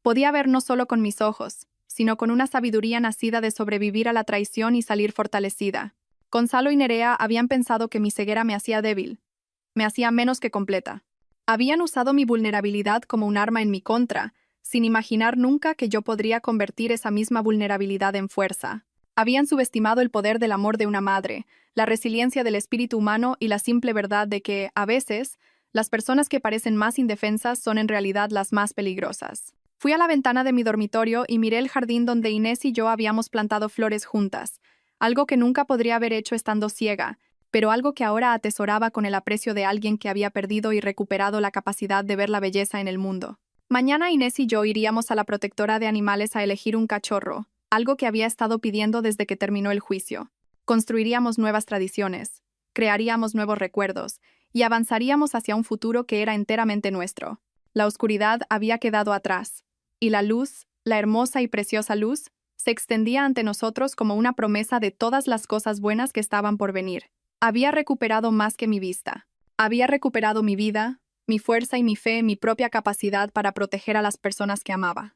Podía ver no solo con mis ojos, sino con una sabiduría nacida de sobrevivir a la traición y salir fortalecida. Gonzalo y Nerea habían pensado que mi ceguera me hacía débil, me hacía menos que completa. Habían usado mi vulnerabilidad como un arma en mi contra, sin imaginar nunca que yo podría convertir esa misma vulnerabilidad en fuerza. Habían subestimado el poder del amor de una madre, la resiliencia del espíritu humano y la simple verdad de que, a veces, las personas que parecen más indefensas son en realidad las más peligrosas. Fui a la ventana de mi dormitorio y miré el jardín donde Inés y yo habíamos plantado flores juntas, algo que nunca podría haber hecho estando ciega, pero algo que ahora atesoraba con el aprecio de alguien que había perdido y recuperado la capacidad de ver la belleza en el mundo. Mañana Inés y yo iríamos a la protectora de animales a elegir un cachorro, algo que había estado pidiendo desde que terminó el juicio. Construiríamos nuevas tradiciones, crearíamos nuevos recuerdos, y avanzaríamos hacia un futuro que era enteramente nuestro. La oscuridad había quedado atrás, y la luz, la hermosa y preciosa luz, se extendía ante nosotros como una promesa de todas las cosas buenas que estaban por venir. Había recuperado más que mi vista. Había recuperado mi vida, mi fuerza y mi fe en mi propia capacidad para proteger a las personas que amaba.